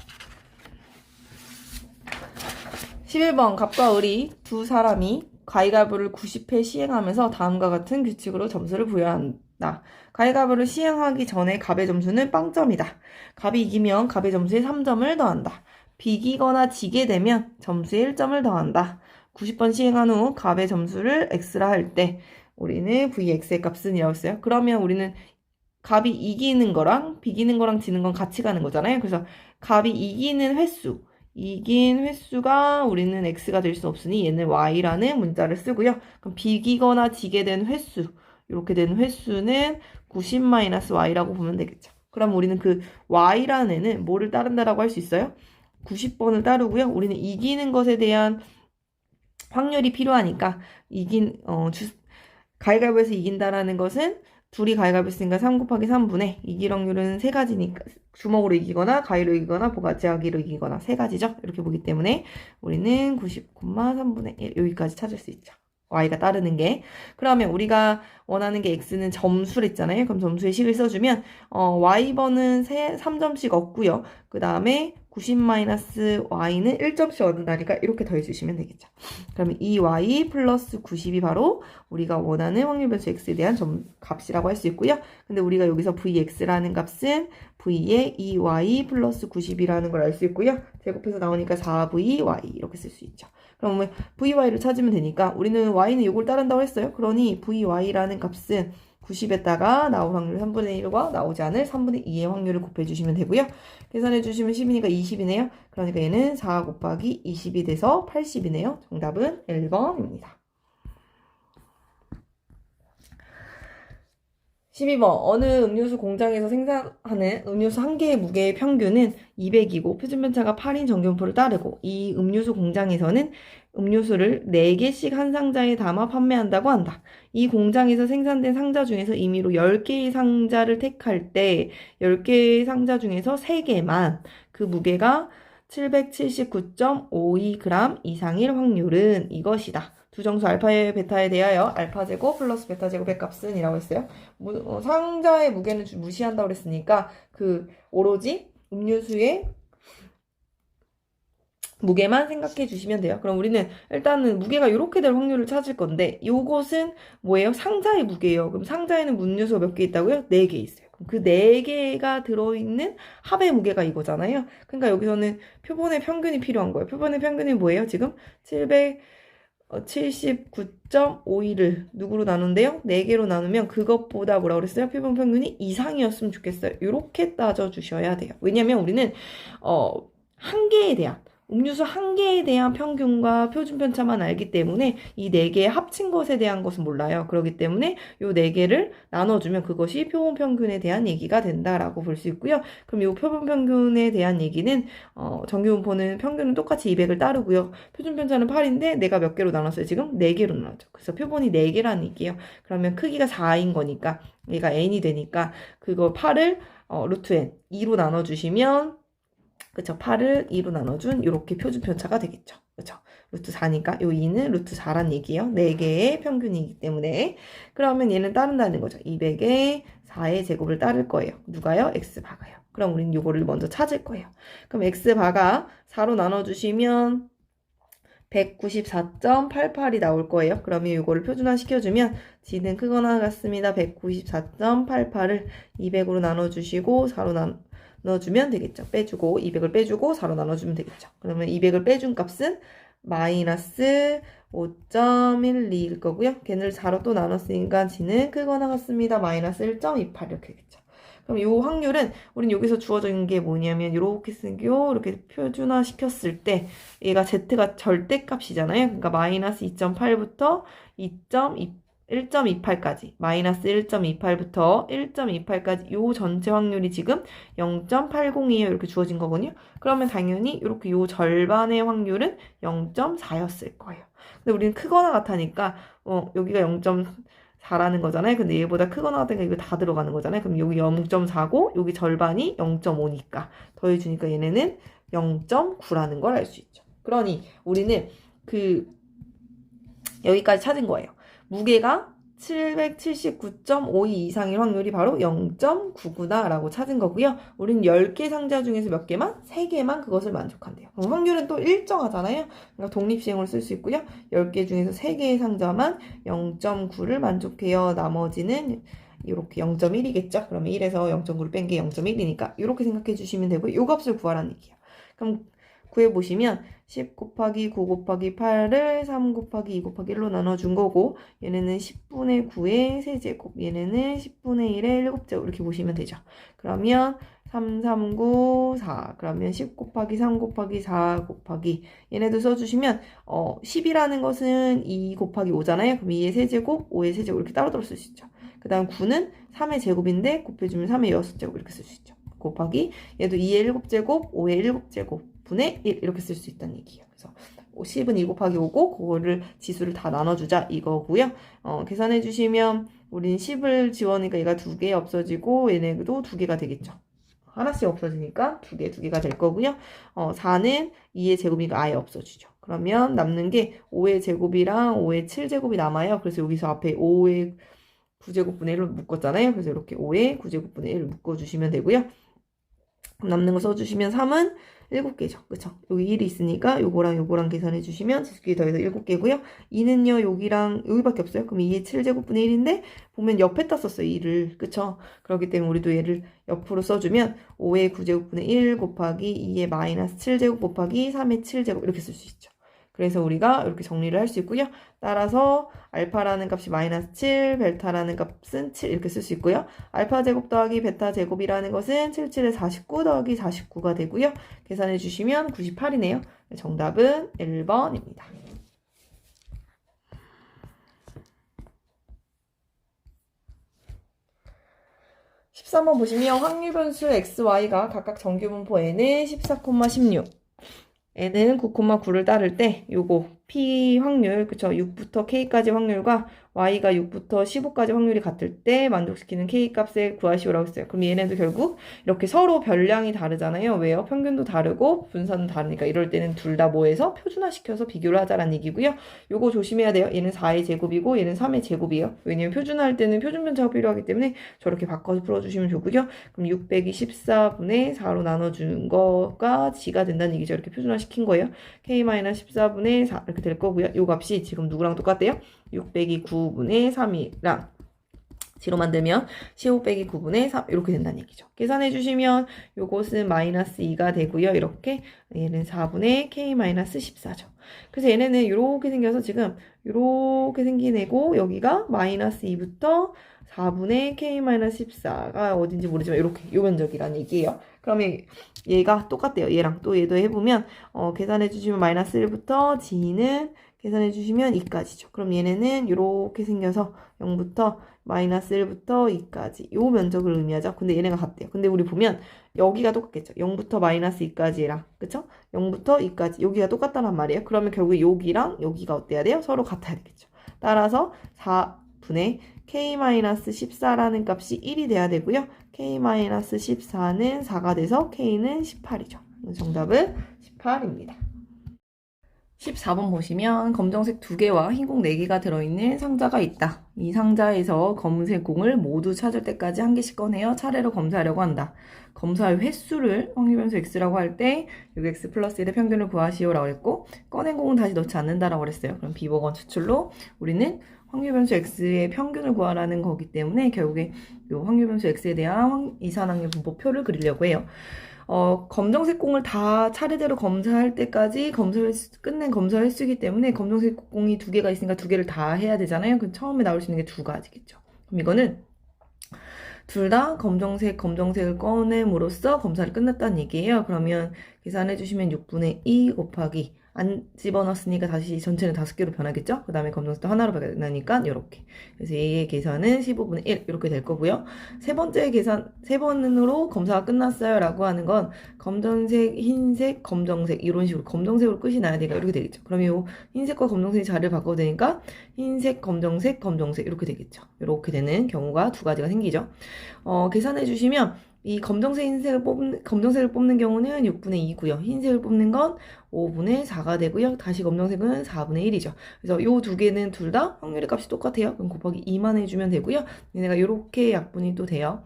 11번 갑과 을이 두 사람이 가위바위보를 90회 시행하면서 다음과 같은 규칙으로 점수를 부여한다. 가위바위보를 시행하기 전에 갑의 점수는 빵점이다. 갑이 이기면 갑의 점수에 3점을 더한다. 비기거나 지게 되면 점수에 1점을 더한다. 90번 시행한 후 갑의 점수를 x라 할 때 우리는 vx의 값은 이라고 했어요. 그러면 우리는 갑이 이기는 거랑 비기는 거랑 지는 건 같이 가는 거잖아요. 그래서 갑이 이기는 횟수가 우리는 x가 될 수 없으니 얘는 y라는 문자를 쓰고요. 그럼 비기거나 지게 된 횟수, 이렇게 된 횟수는 90-y라고 보면 되겠죠. 그럼 우리는 그 y라는 애는 뭐를 따른다라고 할 수 있어요? 90번을 따르고요. 우리는 이기는 것에 대한 확률이 필요하니까 가위바위보에서 이긴다라는 것은 둘이 가위바위보 했으니까 3 곱하기 3분의 이길 확률은 세 가지니까 주먹으로 이기거나 가위로 이기거나 보가지하기로 이기거나 세 가지죠. 이렇게 보기 때문에 우리는 90,3분의 1 여기까지 찾을 수 있죠. y가 따르는 게. 그러면 우리가 원하는 게 x는 점수랬잖아요. 그럼 점수의 식을 써주면 y번은 3점씩 얻고요. 그 다음에 90-y는 1점씩 얻는다니까 이렇게 더해주시면 되겠죠. 그러면 2y 플러스 90이 바로 우리가 원하는 확률 변수 x에 대한 값이라고 할 수 있고요. 근데 우리가 여기서 vx라는 값은 v에 2y 플러스 90이라는 걸 알 수 있고요. 제곱해서 나오니까 4vy 이렇게 쓸 수 있죠. 그럼 vy를 찾으면 되니까 우리는 y는 이걸 따른다고 했어요. 그러니 vy라는 값은 90에다가 나올 확률 3분의 1과 나오지 않을 3분의 2의 확률을 곱해주시면 되고요. 계산해 주시면 10이니까 20이네요. 그러니까 얘는 4 곱하기 20이 돼서 80이네요. 정답은 1번입니다. 12번 어느 음료수 공장에서 생산하는 음료수 한 개의 무게의 평균은 200이고 표준편차가 8인 정규분포를 따르고 이 음료수 공장에서는 음료수를 4개씩 한 상자에 담아 판매한다고 한다. 이 공장에서 생산된 상자 중에서 임의로 10개의 상자를 택할 때 10개의 상자 중에서 3개만 그 무게가 779.52g 이상일 확률은 이것이다. 두 정수 알파의 베타에 대하여 알파제곱 플러스 베타제곱의 값은 이라고 했어요. 상자의 무게는 무시한다고 그랬으니까 그 오로지 음료수의 무게만 생각해 주시면 돼요. 그럼 우리는 일단은 무게가 이렇게 될 확률을 찾을 건데 요것은 뭐예요? 상자의 무게예요. 그럼 상자에는 음료수가 몇 개 있다고요? 4개 있어요. 그럼 그 4개가 들어있는 합의 무게가 이거잖아요. 그러니까 여기서는 표본의 평균이 필요한 거예요. 표본의 평균이 뭐예요? 지금 79.52를 누구로 나눈대요? 4개로 나누면 그것보다 뭐라고 그랬어요? 표본 평균이 이상이었으면 좋겠어요. 이렇게 따져주셔야 돼요. 왜냐면 우리는 한 개에 대한 음료수 한 개에 대한 평균과 표준편차만 알기 때문에 이 4개의 합친 것에 대한 것은 몰라요. 그렇기 때문에 이 4개를 나눠주면 그것이 표본평균에 대한 얘기가 된다라고 볼 수 있고요. 그럼 이 표본평균에 대한 얘기는 정규분포는 평균은 똑같이 200을 따르고요. 표준편차는 8인데 내가 몇 개로 나눴어요? 지금 4개로 나눴죠. 그래서 표본이 4개라는 얘기예요. 그러면 크기가 4인 거니까 얘가 n이 되니까 그거 8을 루트 n 2로 나눠주시면 그쵸. 8을 2로 나눠준 이렇게 표준편차가 되겠죠. 그쵸. 루트 4니까 요 2는 루트 4란 얘기예요. 4개의 평균이기 때문에. 그러면 얘는 따른다는 거죠. 200에 4의 제곱을 따를 거예요. 누가요? x바가요. 그럼 우리는 요거를 먼저 찾을 거예요. 그럼 x바가 4로 나눠주시면 194.88이 나올 거예요. 그러면 이거를 표준화 시켜주면 지는 크거나 같습니다. 194.88을 200으로 나눠주시고 4로 나눠주면 되겠죠. 빼주고 200을 빼주고 4로 나눠주면 되겠죠. 그러면 200을 빼준 값은 마이너스 5.12일 거고요. 걔를 4로 또 나눴으니까 지는 크거나 같습니다. 마이너스 1.28 이렇게 되겠죠. 그럼 이 확률은 우린 여기서 주어진 게 뭐냐면 이렇게 쓰고 이렇게 표준화 시켰을 때 얘가 z가 절대값이잖아요. 그러니까 마이너스 2.8부터 1.28까지 마이너스 1.28부터 1.28까지 요 전체 확률이 지금 0.80이에요. 이렇게 주어진 거거든요. 그러면 당연히 이렇게 요 절반의 확률은 0.4였을 거예요. 근데 우리는 크거나 같으니까 여기가 0.4라는 거잖아요. 근데 얘보다 크거나 같으니까 이거 다 들어가는 거잖아요. 그럼 여기 0.4고 여기 절반이 0.5니까 더해주니까 얘네는 0.9라는 걸 알 수 있죠. 그러니 우리는 여기까지 찾은 거예요. 무게가 779.52 이상일 확률이 바로 0.9구나 라고 찾은 거고요. 우린 10개 상자 중에서 몇 개만? 3개만 그것을 만족한대요. 그럼 확률은 또 일정하잖아요. 그러니까 독립시행으로 쓸 수 있고요. 10개 중에서 3개의 상자만 0.9를 만족해요. 나머지는 이렇게 0.1이겠죠? 그러면 1에서 0.9를 뺀 게 0.1이니까 이렇게 생각해 주시면 되고요. 이 값을 구하라는 얘기예요. 그럼 구해보시면 10 곱하기 9 곱하기 8을 3 곱하기 2 곱하기 1로 나눠준 거고 얘네는 10분의 9의 세제곱 얘네는 10분의 1의 7제곱 이렇게 보시면 되죠. 그러면 3, 3, 9, 4 그러면 10 곱하기 3 곱하기 4 곱하기 얘네도 써주시면 10이라는 것은 2 곱하기 5잖아요. 그럼 2의 세제곱 5의 세제곱 이렇게 따로따로 쓸 수 있죠. 그 다음 9는 3의 제곱인데 곱해주면 3의 6제곱 이렇게 쓸 수 있죠. 곱하기 얘도 2의 7제곱 5의 7제곱 분의 1 이렇게 쓸 수 있다는 얘기예요. 그래서 10은 2 곱하기 5고 그거를 지수를 다 나눠주자 이거고요. 계산해 주시면 우린 10을 지워니까 얘가 2개 없어지고 얘네도 2개가 되겠죠. 하나씩 없어지니까 2개가 될 거고요. 4는 2의 제곱이니까 아예 없어지죠. 그러면 남는 게 5의 제곱이랑 5의 7제곱이 남아요. 그래서 여기서 앞에 5의 9제곱분의 1로 묶었잖아요. 그래서 이렇게 5의 9제곱분의 1을 묶어주시면 되고요. 남는 거 써주시면 3은 7개죠. 그쵸? 여기 1이 있으니까 요거랑 계산해 주시면 지수끼리 더해서 7개고요. 2는요, 여기밖에 없어요. 그럼 2의 7제곱분의 1인데, 보면 옆에다 썼어요, 2를. 그쵸? 그렇기 때문에 우리도 얘를 옆으로 써주면 5의 9제곱분의 1 곱하기 2의 마이너스 7제곱 곱하기 3의 7제곱 이렇게 쓸 수 있죠. 그래서 우리가 이렇게 정리를 할 수 있고요. 따라서 알파라는 값이 마이너스 7, 베타라는 값은 7 이렇게 쓸 수 있고요. 알파 제곱 더하기 베타 제곱이라는 것은 77에 49 더하기 49가 되고요. 계산해 주시면 98이네요. 정답은 1번입니다. 13번 보시면 확률 변수 x, y가 각각 정규 분포 n은 14,16 n은 9,9를 따를 때 요거 P 확률 그쵸 6부터 K까지 확률과 Y가 6부터 15까지 확률이 같을 때 만족시키는 K 값을 구하시오라고 했어요. 그럼 얘네도 결국 이렇게 서로 별량이 다르잖아요. 왜요? 평균도 다르고 분산도 다르니까 이럴 때는 둘 다 뭐해서 표준화시켜서 비교를 하자라는 얘기고요. 요거 조심해야 돼요. 얘는 4의 제곱이고 얘는 3의 제곱이에요. 왜냐면 표준화할 때는 표준 편차가 필요하기 때문에 저렇게 바꿔서 풀어주시면 좋고요. 그럼 600이 14분의 4로 나눠준 거가 G가 된다는 얘기죠. 이렇게 표준화시킨 거예요. K-14분의 4 이렇게 될 거고요. 요 값이 지금 누구랑 똑같대요? 600이 9분의 3이랑 G로 만들면 15 빼기 9분의 3 이렇게 된다는 얘기죠. 계산해 주시면 요것은 마이너스 2가 되고요. 이렇게 얘는 4분의 K-14죠. 그래서 얘네는 이렇게 생겨서 지금 이렇게 생긴 애고 여기가 마이너스 2부터 4분의 K-14가 어딘지 모르지만 이렇게 요 면적이라는 얘기예요. 그러면 얘가 똑같대요. 얘랑 또 얘도 해보면 계산해 주시면 마이너스 1부터 G는 계산해 주시면 2까지죠. 그럼 얘네는 이렇게 생겨서 0부터 마이너스 1부터 2까지 요 면적을 의미하죠. 근데 얘네가 같대요. 근데 우리 보면 여기가 똑같겠죠. 0부터 마이너스 2까지랑 그쵸? 0부터 2까지 여기가 똑같다란 말이에요. 그러면 결국 여기랑 여기가 어때야 돼요? 서로 같아야 되겠죠. 따라서 4분의 K-14라는 값이 1이 돼야 되고요. K-14는 4가 돼서 K는 18이죠. 정답은 18입니다. 14번 보시면 검정색 2개와 흰공 4개가 들어있는 상자가 있다. 이 상자에서 검은색 공을 모두 찾을 때까지 한 개씩 꺼내어 차례로 검사하려고 한다. 검사할 횟수를 확률변수 x라고 할 때 여기 x 플러스 1의 평균을 구하시오라고 했고 꺼낸 공은 다시 넣지 않는다라고 그랬어요. 그럼 비보건 추출로 우리는 확률변수 x의 평균을 구하라는 거기 때문에 결국에 이 확률변수 x에 대한 이산확률 분포표를 그리려고 해요. 검정색 공을 다 차례대로 검사할 때까지 끝낸 검사 횟수이기 때문에 검정색 공이 2개가 있으니까 2개를 다 해야 되잖아요. 그럼 처음에 나올 수 있는 게 2가지겠죠. 그럼 이거는 둘 다 검정색을 꺼냄으로써 검사를 끝냈다는 얘기예요. 그러면 계산해 주시면 6분의 2 곱하기 안 집어넣었으니까 다시 전체는 5개로 변하겠죠? 그 다음에 검정색도 하나로 변하니까 이렇게. 그래서 얘의 계산은 15분의 1 이렇게 될 거고요. 세 번째 계산, 세 번으로 검사가 끝났어요 라고 하는 건 검정색, 흰색, 검정색 이런 식으로 검정색으로 끝이 나야 되니까 이렇게 되겠죠. 그럼 이 흰색과 검정색이 자리를 바꿔도 되니까 흰색, 검정색, 검정색 이렇게 되겠죠. 이렇게 되는 경우가 두 가지가 생기죠. 계산해 주시면 이 검정색을 뽑는 경우는 6분의 2고요. 흰색을 뽑는 건 5분의 4가 되고요. 다시 검정색은 4분의 1이죠. 그래서 요 두 개는 둘 다 확률의 값이 똑같아요. 그럼 곱하기 2만 해주면 되고요. 얘네가 이렇게 약분이 또 돼요.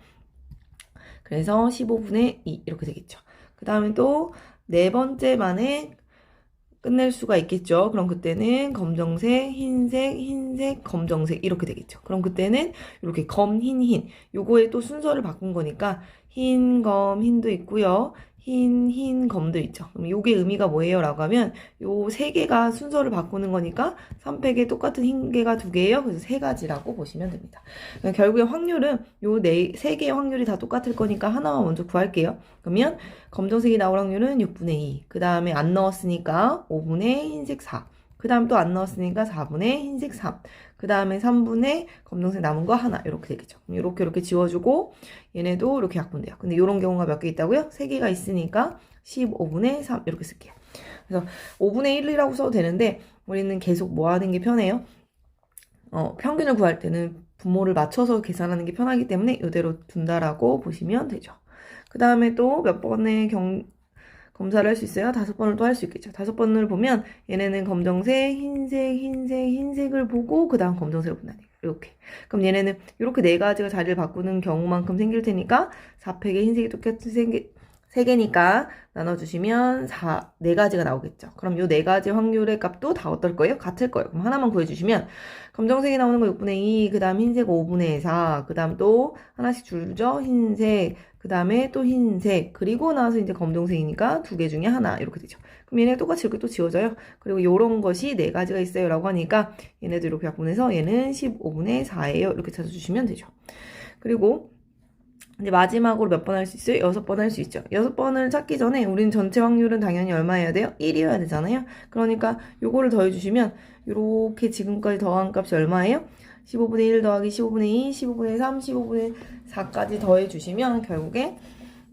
그래서 15분의 2 이렇게 되겠죠. 그 다음에 또 네 번째 만에 끝낼 수가 있겠죠. 그럼 그때는 검정색, 흰색, 흰색, 검정색 이렇게 되겠죠. 그럼 그때는 이렇게 검, 흰, 흰 요거에 또 순서를 바꾼 거니까 흰, 검, 흰도 있고요. 흰, 흰, 검도 있죠. 그럼 요게 의미가 뭐예요? 라고 하면 요 세 개가 순서를 바꾸는 거니까 3팩에 똑같은 흰 개가 2개예요. 그래서 3가지라고 보시면 됩니다. 결국에 확률은 요 세 개의 확률이 다 똑같을 거니까 하나만 먼저 구할게요. 그러면 검정색이 나올 확률은 6분의 2. 그 다음에 안 넣었으니까 5분의 흰색 4. 그 다음 또 안 넣었으니까 4분의 흰색 3. 그 다음에 3분의 검정색 남은 거 하나. 이렇게 되겠죠. 이렇게 지워주고 얘네도 이렇게 약분돼요. 근데 이런 경우가 몇 개 있다고요? 3개가 있으니까 15분의 3 이렇게 쓸게요. 그래서 5분의 1이라고 써도 되는데 우리는 계속 뭐 하는 게 편해요? 평균을 구할 때는 분모를 맞춰서 계산하는 게 편하기 때문에 이대로 둔다라고 보시면 되죠. 그 다음에 또 몇 번의 검사를 할 수 있어요? 5번을 또 할 수 있겠죠. 5번을 보면 얘네는 검정색, 흰색, 흰색, 흰색을 보고 그 다음 검정색을 본다는 거예요. 이렇게. 그럼 얘네는 이렇게 4가지가 자리를 바꾸는 경우만큼 생길 테니까 4팩에 흰색이 똑같은 3개니까 나눠주시면 4가지가 나오겠죠. 그럼 이 4가지 확률의 값도 다 어떨 거예요? 같을 거예요. 그럼 하나만 구해주시면 검정색이 나오는 거 6분의 2, 그 다음 흰색 5분의 4, 그 다음 또 하나씩 줄죠? 흰색, 그 다음에 또 흰색, 그리고 나서 이제 검정색이니까 2개 중에 하나 이렇게 되죠. 그럼 얘네 똑같이 이렇게 또 지워져요. 그리고 이런 것이 4가지가 있어요 라고 하니까 얘네도 이렇게 약분해서 얘는 15분의 4예요. 이렇게 찾아주시면 되죠. 그리고 이제 마지막으로 몇 번 할 수 있어요? 6번 할 수 있죠. 6번을 찾기 전에 우리는 전체 확률은 당연히 얼마여야 돼요? 1이어야 되잖아요. 그러니까 요거를 더해주시면 이렇게 지금까지 더한 값이 얼마예요? 15분의 1 더하기 15분의 2, 15분의 3, 15분의 4까지 더해주시면 결국에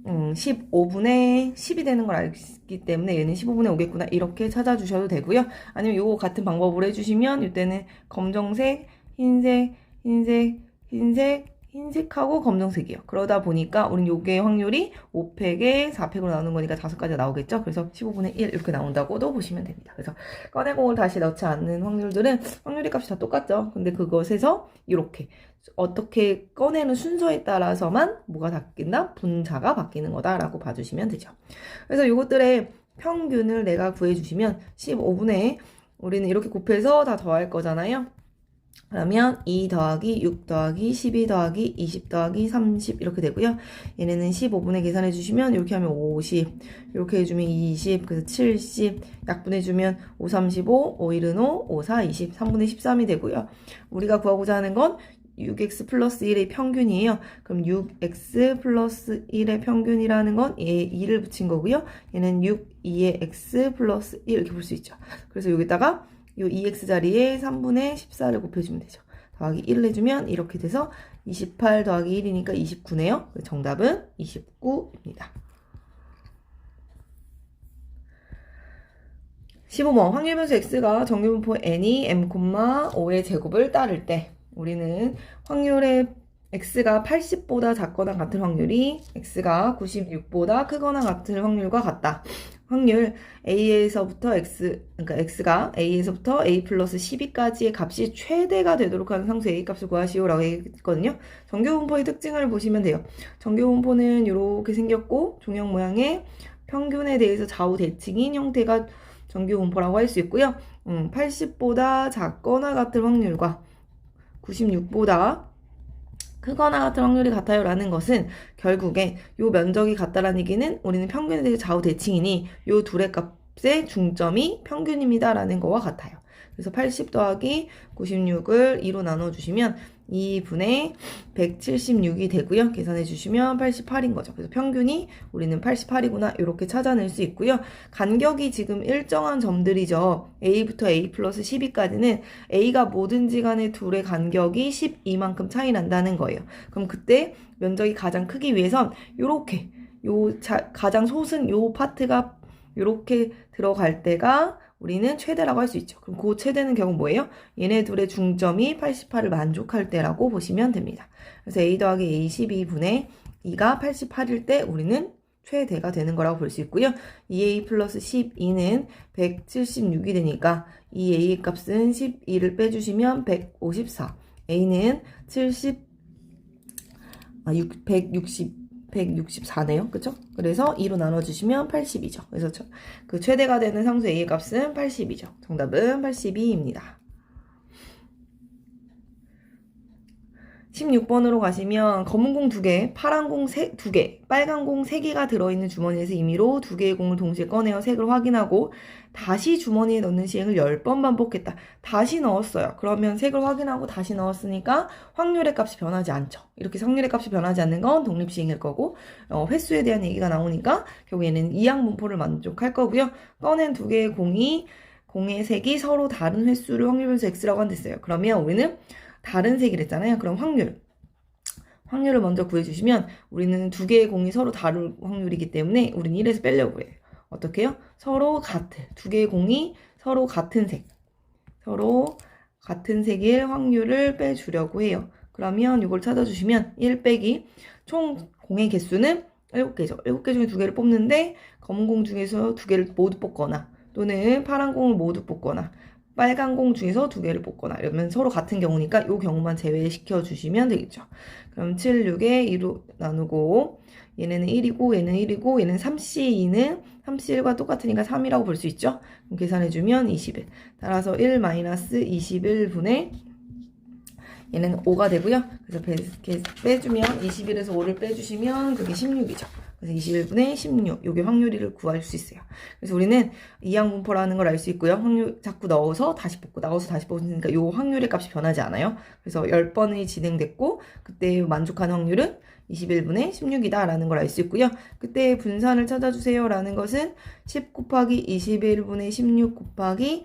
15분의 10이 되는 걸 알기 때문에 얘는 15분의 5겠구나 이렇게 찾아주셔도 되고요. 아니면 요거 같은 방법으로 해주시면 이때는 검정색, 흰색, 흰색, 흰색, 흰색하고 검정색이요. 그러다 보니까 우린 요게 확률이 5팩에 4팩으로 나오는 거니까 5가지가 나오겠죠. 그래서 15분의 1 이렇게 나온다고도 보시면 됩니다. 그래서 꺼내공을 다시 넣지 않는 확률들은 확률의 값이 다 똑같죠. 근데 그것에서 이렇게 어떻게 꺼내는 순서에 따라서만 뭐가 바뀐다? 분자가 바뀌는 거다라고 봐주시면 되죠. 그래서 요것들의 평균을 내가 구해주시면 15분의 우리는 이렇게 곱해서 다 더할 거잖아요. 그러면 2 더하기 6 더하기 12 더하기 20 더하기 30 이렇게 되고요. 얘네는 15분에 계산해 주시면 이렇게 하면 50, 이렇게 해주면 20, 그래서 70, 약분해주면 5, 35, 5, 1은 5, 5, 4, 20, 3분의 13이 되고요. 우리가 구하고자 하는 건 6x 플러스 1의 평균이에요. 그럼 6x 플러스 1의 평균이라는 건 얘에 2를 붙인 거고요. 얘는 6, 2의 x 플러스 1 이렇게 볼 수 있죠. 그래서 여기다가 이 2x 자리에 3분의 14를 곱해주면 되죠. 더하기 1을 해주면 이렇게 돼서 28 더하기 1이니까 29네요. 정답은 29입니다. 15번 확률변수 x가 정규분포 n이 m,5의 제곱을 따를 때 우리는 확률의 x가 80보다 작거나 같은 확률이 x가 96보다 크거나 같은 확률과 같다. 확률 a에서부터 그러니까 x가 a에서부터 a 플러스 12까지의 값이 최대가 되도록 하는 상수 a 값을 구하시오 라고 했거든요. 정규분포의 특징을 보시면 돼요. 정규분포는 이렇게 생겼고 종형 모양의 평균에 대해서 좌우 대칭인 형태가 정규분포라고 할 수 있고요. 80보다 작거나 같은 확률과 96보다 크거나 같은 확률이 같아요 라는 것은 결국에 요 면적이 같다라는 얘기는 우리는 평균에 대해서 좌우 대칭이니 요 둘의 값의 중점이 평균입니다 라는 거와 같아요. 그래서 80 더하기 96을 2로 나눠주시면 2분의 176이 되고요. 계산해 주시면 88인 거죠. 그래서 평균이 우리는 88이구나 이렇게 찾아낼 수 있고요. 간격이 지금 일정한 점들이죠. A부터 A 플러스 12까지는 A가 뭐든지 간에 둘의 간격이 12만큼 차이 난다는 거예요. 그럼 그때 면적이 가장 크기 위해선 요렇게 가장 솟은 요 파트가 요렇게 들어갈 때가 우리는 최대라고 할 수 있죠. 그럼 그 최대는 결국 뭐예요? 얘네 둘의 중점이 88을 만족할 때라고 보시면 됩니다. 그래서 A 더하기 A 12분의 2가 88일 때 우리는 최대가 되는 거라고 볼 수 있고요. 2A 플러스 12는 176이 되니까 이 A 값은 12를 빼주시면 154. A는 164네요. 그쵸? 그래서 2로 나눠주시면 80이죠. 그래서 그 최대가 되는 상수 A의 값은 80이죠. 정답은 82입니다. 16번으로 가시면 검은 공 2개, 파란 공 2개, 빨간 공 3개가 들어있는 주머니에서 임의로 2개의 공을 동시에 꺼내어 색을 확인하고 다시 주머니에 넣는 시행을 10번 반복했다. 다시 넣었어요. 그러면 색을 확인하고 다시 넣었으니까 확률의 값이 변하지 않죠. 이렇게 확률의 값이 변하지 않는 건 독립시행일 거고 횟수에 대한 얘기가 나오니까 결국 얘는 이항 분포를 만족할 거고요. 꺼낸 2개의 공의 색이 서로 다른 횟수를 확률변수 x라고 한댔어요. 그러면 우리는 다른 색이랬잖아요. 그럼 확률을 먼저 구해주시면 우리는 2개의 공이 서로 다른 확률이기 때문에 우리는 1에서 빼려고 해요. 어떻게 해요? 서로 같은 2개의 공이 서로 같은 색일 확률을 빼주려고 해요. 그러면 이걸 찾아주시면 1 빼기 총 공의 개수는 7개죠. 7개 중에 2개를 뽑는데 검은 공 중에서 2개를 모두 뽑거나 또는 파란 공을 모두 뽑거나 빨간 공 중에서 2개를 뽑거나 이러면 서로 같은 경우니까 이 경우만 제외시켜 주시면 되겠죠. 그럼 7, 6에 2로 나누고 얘네는 1이고 얘는 1이고 얘는 3C2는 3C1과 똑같으니까 3이라고 볼 수 있죠. 그럼 계산해주면 21. 따라서 1 마이너스 21분의 얘는 5가 되고요. 그래서 빼주면 21에서 5를 빼주시면 그게 16이죠. 그래서 21분의 16. 요게 확률을 구할 수 있어요. 그래서 우리는 이항분포라는 걸 알 수 있고요. 확률 자꾸 넣어서 다시 뽑고 나와서 다시 뽑으니까 요 확률의 값이 변하지 않아요. 그래서 10번이 진행됐고 그때 만족하는 확률은 21분의 16이다 라는 걸 알 수 있고요. 그때 분산을 찾아주세요 라는 것은 10 곱하기 21분의 16 곱하기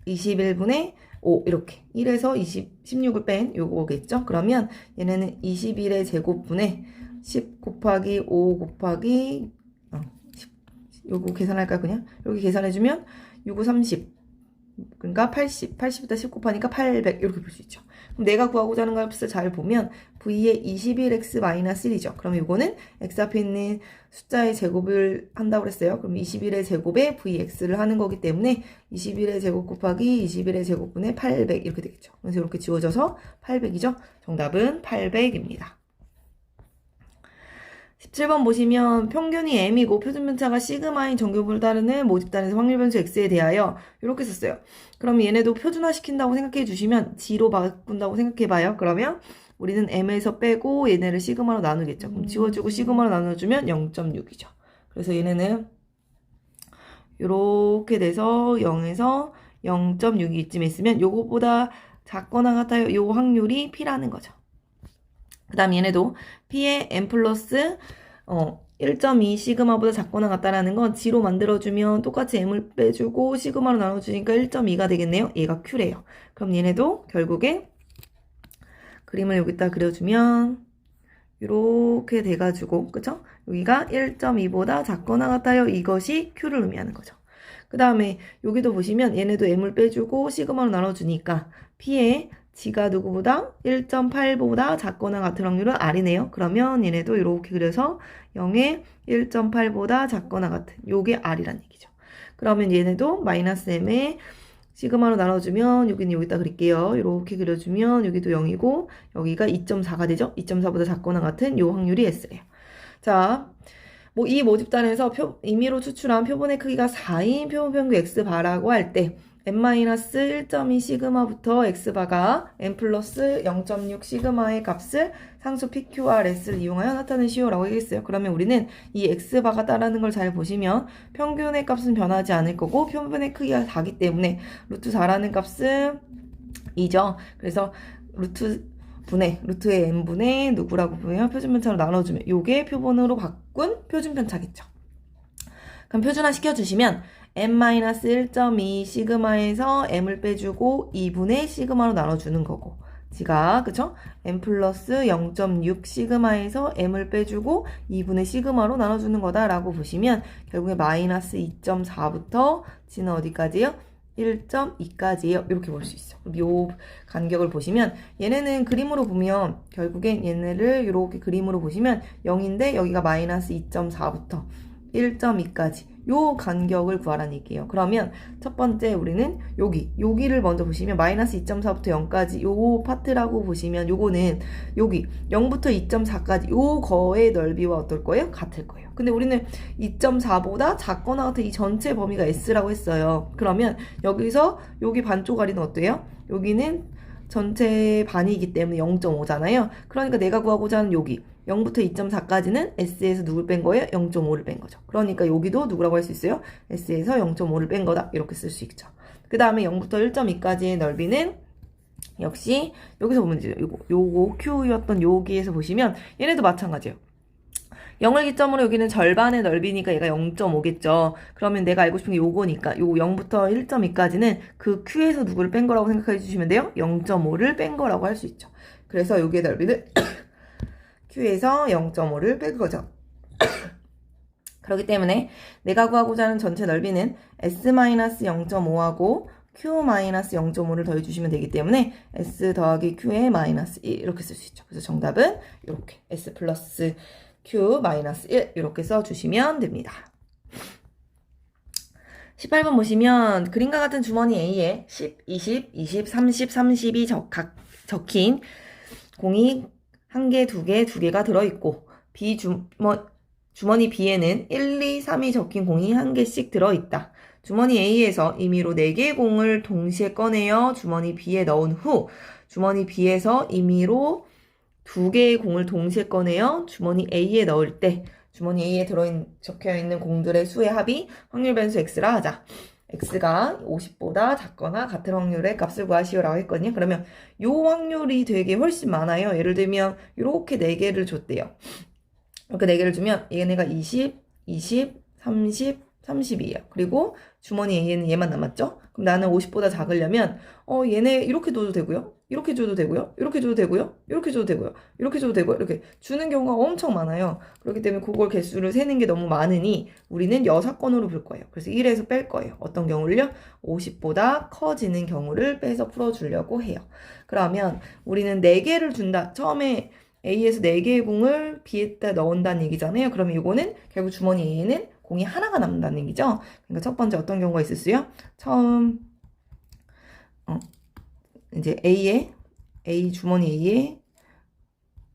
21분의 5 이렇게 1에서 16을 뺀 요거겠죠. 그러면 얘네는 21의 제곱분의 10 곱하기 5 곱하기 요거 계산할까요? 그냥 이렇게 계산해주면 6, 5, 30 그러니까 80에다 10 곱하니까 800 이렇게 볼 수 있죠. 그럼 내가 구하고자 하는 값을 잘 보면 v의 21x-1이죠. 그럼 이거는 x 앞에 있는 숫자의 제곱을 한다고 그랬어요. 그럼 21의 제곱에 vx를 하는 거기 때문에 21의 제곱 곱하기 21의 제곱분의 800 이렇게 되겠죠. 그래서 이렇게 지워져서 800이죠. 정답은 800입니다. 17번 보시면 평균이 m이고 표준편차가 시그마인 정규분을 따르는 모집단에서 확률변수 x에 대하여 이렇게 썼어요. 그럼 얘네도 표준화 시킨다고 생각해 주시면 g로 바꾼다고 생각해 봐요. 그러면 우리는 m에서 빼고 얘네를 시그마로 나누겠죠. 그럼 지워주고 시그마로 나눠주면 0.6이죠. 그래서 얘네는 이렇게 돼서 0에서 0.6이 이쯤에 있으면 요거보다 작거나 같아요. 요 확률이 p라는 거죠. 그 다음 얘네도 P의 M 플러스 1.2 시그마보다 작거나 같다라는 건 G로 만들어주면 똑같이 M을 빼주고 시그마로 나눠주니까 1.2가 되겠네요. 얘가 Q래요. 그럼 얘네도 결국에 그림을 여기다 그려주면 이렇게 돼가지고 그쵸? 여기가 1.2보다 작거나 같아요. 이것이 Q를 의미하는 거죠. 그 다음에 여기도 보시면 얘네도 M을 빼주고 시그마로 나눠주니까 P의 G가 누구보다 1.8보다 작거나 같은 확률은 R이네요. 그러면 얘네도 이렇게 그려서 0에 1.8보다 작거나 같은 요게 R이란 얘기죠. 그러면 얘네도 마이너스 M에 시그마로 나눠주면 여기는 여기다 그릴게요. 이렇게 그려주면 여기도 0이고 여기가 2.4가 되죠. 2.4보다 작거나 같은 요 확률이 S래요. 자, 뭐 이 모집단에서 임의로 추출한 표본의 크기가 4인 표본 평균 X바라고 할 때 n-1.2 시그마부터 x바가 n 플러스 0.6 시그마의 값을 상수 PQRS를 이용하여 나타내시오라고 얘기했어요. 그러면 우리는 이 x바가 따라는 걸 잘 보시면 평균의 값은 변하지 않을 거고 평균의 크기가 4기 때문에 루트 4라는 값은 2죠. 그래서 루트의 n분의 누구라고 보면 표준편차로 나눠주면 요게 표본으로 바꾼 표준편차겠죠. 그럼 표준화 시켜주시면 n-1.2 시그마에서 m을 빼주고 2분의 시그마로 나눠주는 거고 지가 그쵸? n 플러스 0.6 시그마에서 m을 빼주고 2분의 시그마로 나눠주는 거다라고 보시면 결국에 마이너스 2.4부터 지는 어디까지요? 1.2까지예요. 이렇게 볼 수 있어. 그럼 요 간격을 보시면 얘네는 그림으로 보면 결국엔 얘네를 이렇게 그림으로 보시면 0인데 여기가 마이너스 2.4부터 1.2까지 요 간격을 구하라는 얘기예요. 그러면 첫 번째 우리는 여기를 먼저 보시면 마이너스 2.4부터 0까지 요 파트라고 보시면 요거는 여기 0부터 2.4까지 요 거의 넓이와 어떨 거예요? 같을 거예요. 근데 우리는 2.4보다 작거나 같은 이 전체 범위가 S라고 했어요. 그러면 여기서 여기 반쪽짜리는 어때요? 여기는 전체 반이기 때문에 0.5잖아요. 그러니까 내가 구하고자 하는 여기 0부터 2.4까지는 S에서 누굴 뺀 거예요? 0.5를 뺀 거죠. 그러니까 여기도 누구라고 할 수 있어요? S에서 0.5를 뺀 거다. 이렇게 쓸 수 있죠. 그 다음에 0부터 1.2까지의 넓이는 역시 여기서 보면 이제 요거 Q였던 여기에서 보시면 얘네도 마찬가지예요. 0을 기점으로 여기는 절반의 넓이니까 얘가 0.5겠죠. 그러면 내가 알고 싶은 게 요거니까 요거 0부터 1.2까지는 그 Q에서 누구를 뺀 거라고 생각해 주시면 돼요. 0.5를 뺀 거라고 할 수 있죠. 그래서 여기의 넓이는 Q에서 0.5를 뺀 거죠. 그렇기 때문에 내가 구하고자 하는 전체 넓이는 S-0.5하고 Q-0.5를 더해주시면 되기 때문에 S 더하기 Q의 마이너스 1 이렇게 쓸 수 있죠. 그래서 정답은 이렇게 S 플러스 Q 마이너스 1 이렇게 써주시면 됩니다. 18번 보시면 그림과 같은 주머니 A에 10, 20, 20, 30, 30이 각 적힌 공이 1개, 2개, 2개가 들어있고 주머니 B에는 1, 2, 3이 적힌 공이 1개씩 들어있다. 주머니 A에서 임의로 4개의 공을 동시에 꺼내어 주머니 B에 넣은 후 주머니 B에서 임의로 2개의 공을 동시에 꺼내어 주머니 A에 넣을 때 주머니 A에 적혀있는 공들의 수의 합이 확률 변수 X라 하자. X가 50보다 작거나 같은 확률의 값을 구하시오라고 했거든요. 그러면 요 확률이 되게 훨씬 많아요. 예를 들면 이렇게 4개를 줬대요. 이렇게 4개를 주면 얘네가 20, 20, 30, 30이에요. 그리고 주머니 A에는 얘만 남았죠? 그럼 나는 50보다 작으려면 얘네 이렇게 줘도 되고요. 이렇게 줘도 되고요. 이렇게 줘도 되고요. 이렇게 줘도 되고요. 이렇게 줘도 되고요. 이렇게 주는 경우가 엄청 많아요. 그렇기 때문에 그걸 개수를 세는 게 너무 많으니 우리는 6건으로 풀 거예요. 그래서 1에서 뺄 거예요. 어떤 경우를요? 50보다 커지는 경우를 빼서 풀어주려고 해요. 그러면 우리는 4개를 준다. 처음에 A에서 4개의 공을 B에다 넣은다는 얘기잖아요. 그러면 이거는 결국 주머니 A에는 공이 하나가 남는다는 얘기죠. 그러니까 첫 번째 어떤 경우가 있었어요? 처음 이제 A 주머니 A에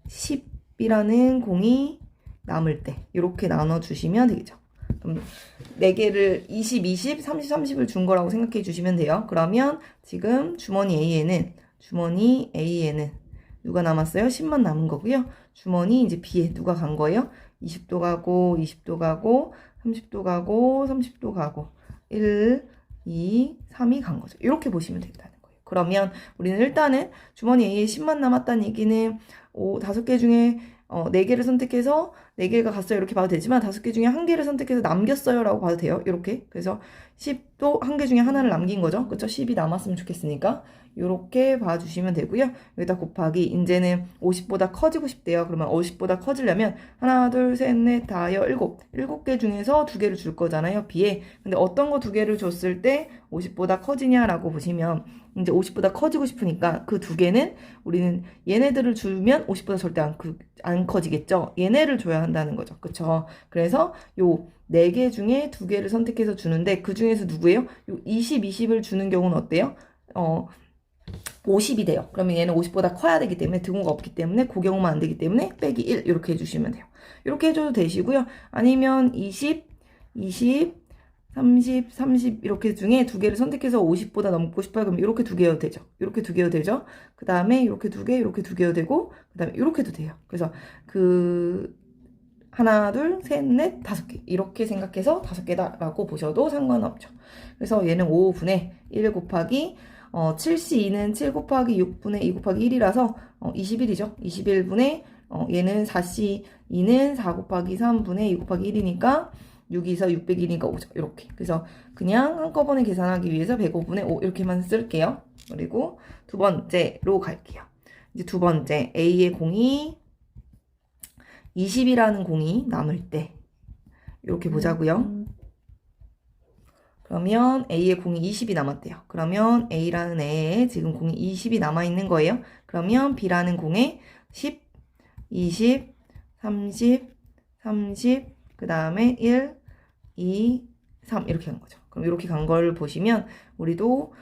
10이라는 공이 남을 때 이렇게 나눠주시면 되겠죠. 그럼 4개를 20, 20, 30, 30을 준 거라고 생각해 주시면 돼요. 그러면 지금 주머니 A에는 누가 남았어요? 10만 남은 거고요. 주머니 이제 B에 누가 간 거예요? 20도 가고 20도 가고 30도 가고 30도 가고 1, 2, 3이 간 거죠. 이렇게 보시면 된다는 거예요. 그러면 우리는 일단은 주머니 A에 10만 남았다는 얘기는 5개 중에 4개를 선택해서 4개가 갔어요. 이렇게 봐도 되지만 5개 중에 1개를 선택해서 남겼어요. 라고 봐도 돼요. 이렇게. 그래서 10도 1개 중에 하나를 남긴 거죠. 그쵸? 10이 남았으면 좋겠으니까. 이렇게 봐주시면 되고요. 여기다 곱하기 이제는 50보다 커지고 싶대요. 그러면 50보다 커지려면 하나, 둘, 셋, 넷, 다, 여, 7개 중에서 2개를 줄 거잖아요. B에. 근데 어떤 거 2개를 줬을 때 50보다 커지냐라고 보시면 이제 50보다 커지고 싶으니까 그 2개는 우리는 얘네들을 주면 50보다 절대 안 커지겠죠. 얘네를 줘야 한다는 거죠. 그쵸? 그래서 요 4개 중에 2개를 선택해서 주는데 그 중에서 누구예요? 요 20, 20을 주는 경우는 어때요? 50이 돼요. 그러면 얘는 50보다 커야 되기 때문에 등호가 없기 때문에 그 경우만 안 되기 때문에 빼기 1 이렇게 해주시면 돼요. 이렇게 해줘도 되시고요. 아니면 20, 20, 30, 30 이렇게 중에 두 개를 선택해서 50보다 넘고 싶어요. 그럼 이렇게 두 개여도 되죠. 이렇게 두 개여도 되죠. 그 다음에 이렇게 두 개, 이렇게 두 개여도 되고, 그 다음에 이렇게도 돼요. 그래서 하나, 둘, 셋, 넷, 다섯 개. 이렇게 생각해서 다섯 개다라고 보셔도 상관없죠. 그래서 얘는 5분의 1 곱하기 7C2는 7 곱하기 6분의 2 곱하기 1이라서 21이죠. 21분의 얘는 4C2는 4 곱하기 3분의 2 곱하기 1이니까 6에서 601이니까 5죠. 이렇게. 그래서 그냥 한꺼번에 계산하기 위해서 105분의 5 이렇게만 쓸게요. 그리고 두 번째로 갈게요. 이제 두 번째 A의 공이 20이라는 공이 남을 때 이렇게 보자고요. 그러면 A의 공이 20이 남았대요. 그러면 A라는 애에 지금 공이 20이 남아있는 거예요. 그러면 B라는 공에 10, 20, 30, 30, 그 다음에 1, 2, 3 이렇게 간 거죠. 그럼 이렇게 간 걸 보시면 우리도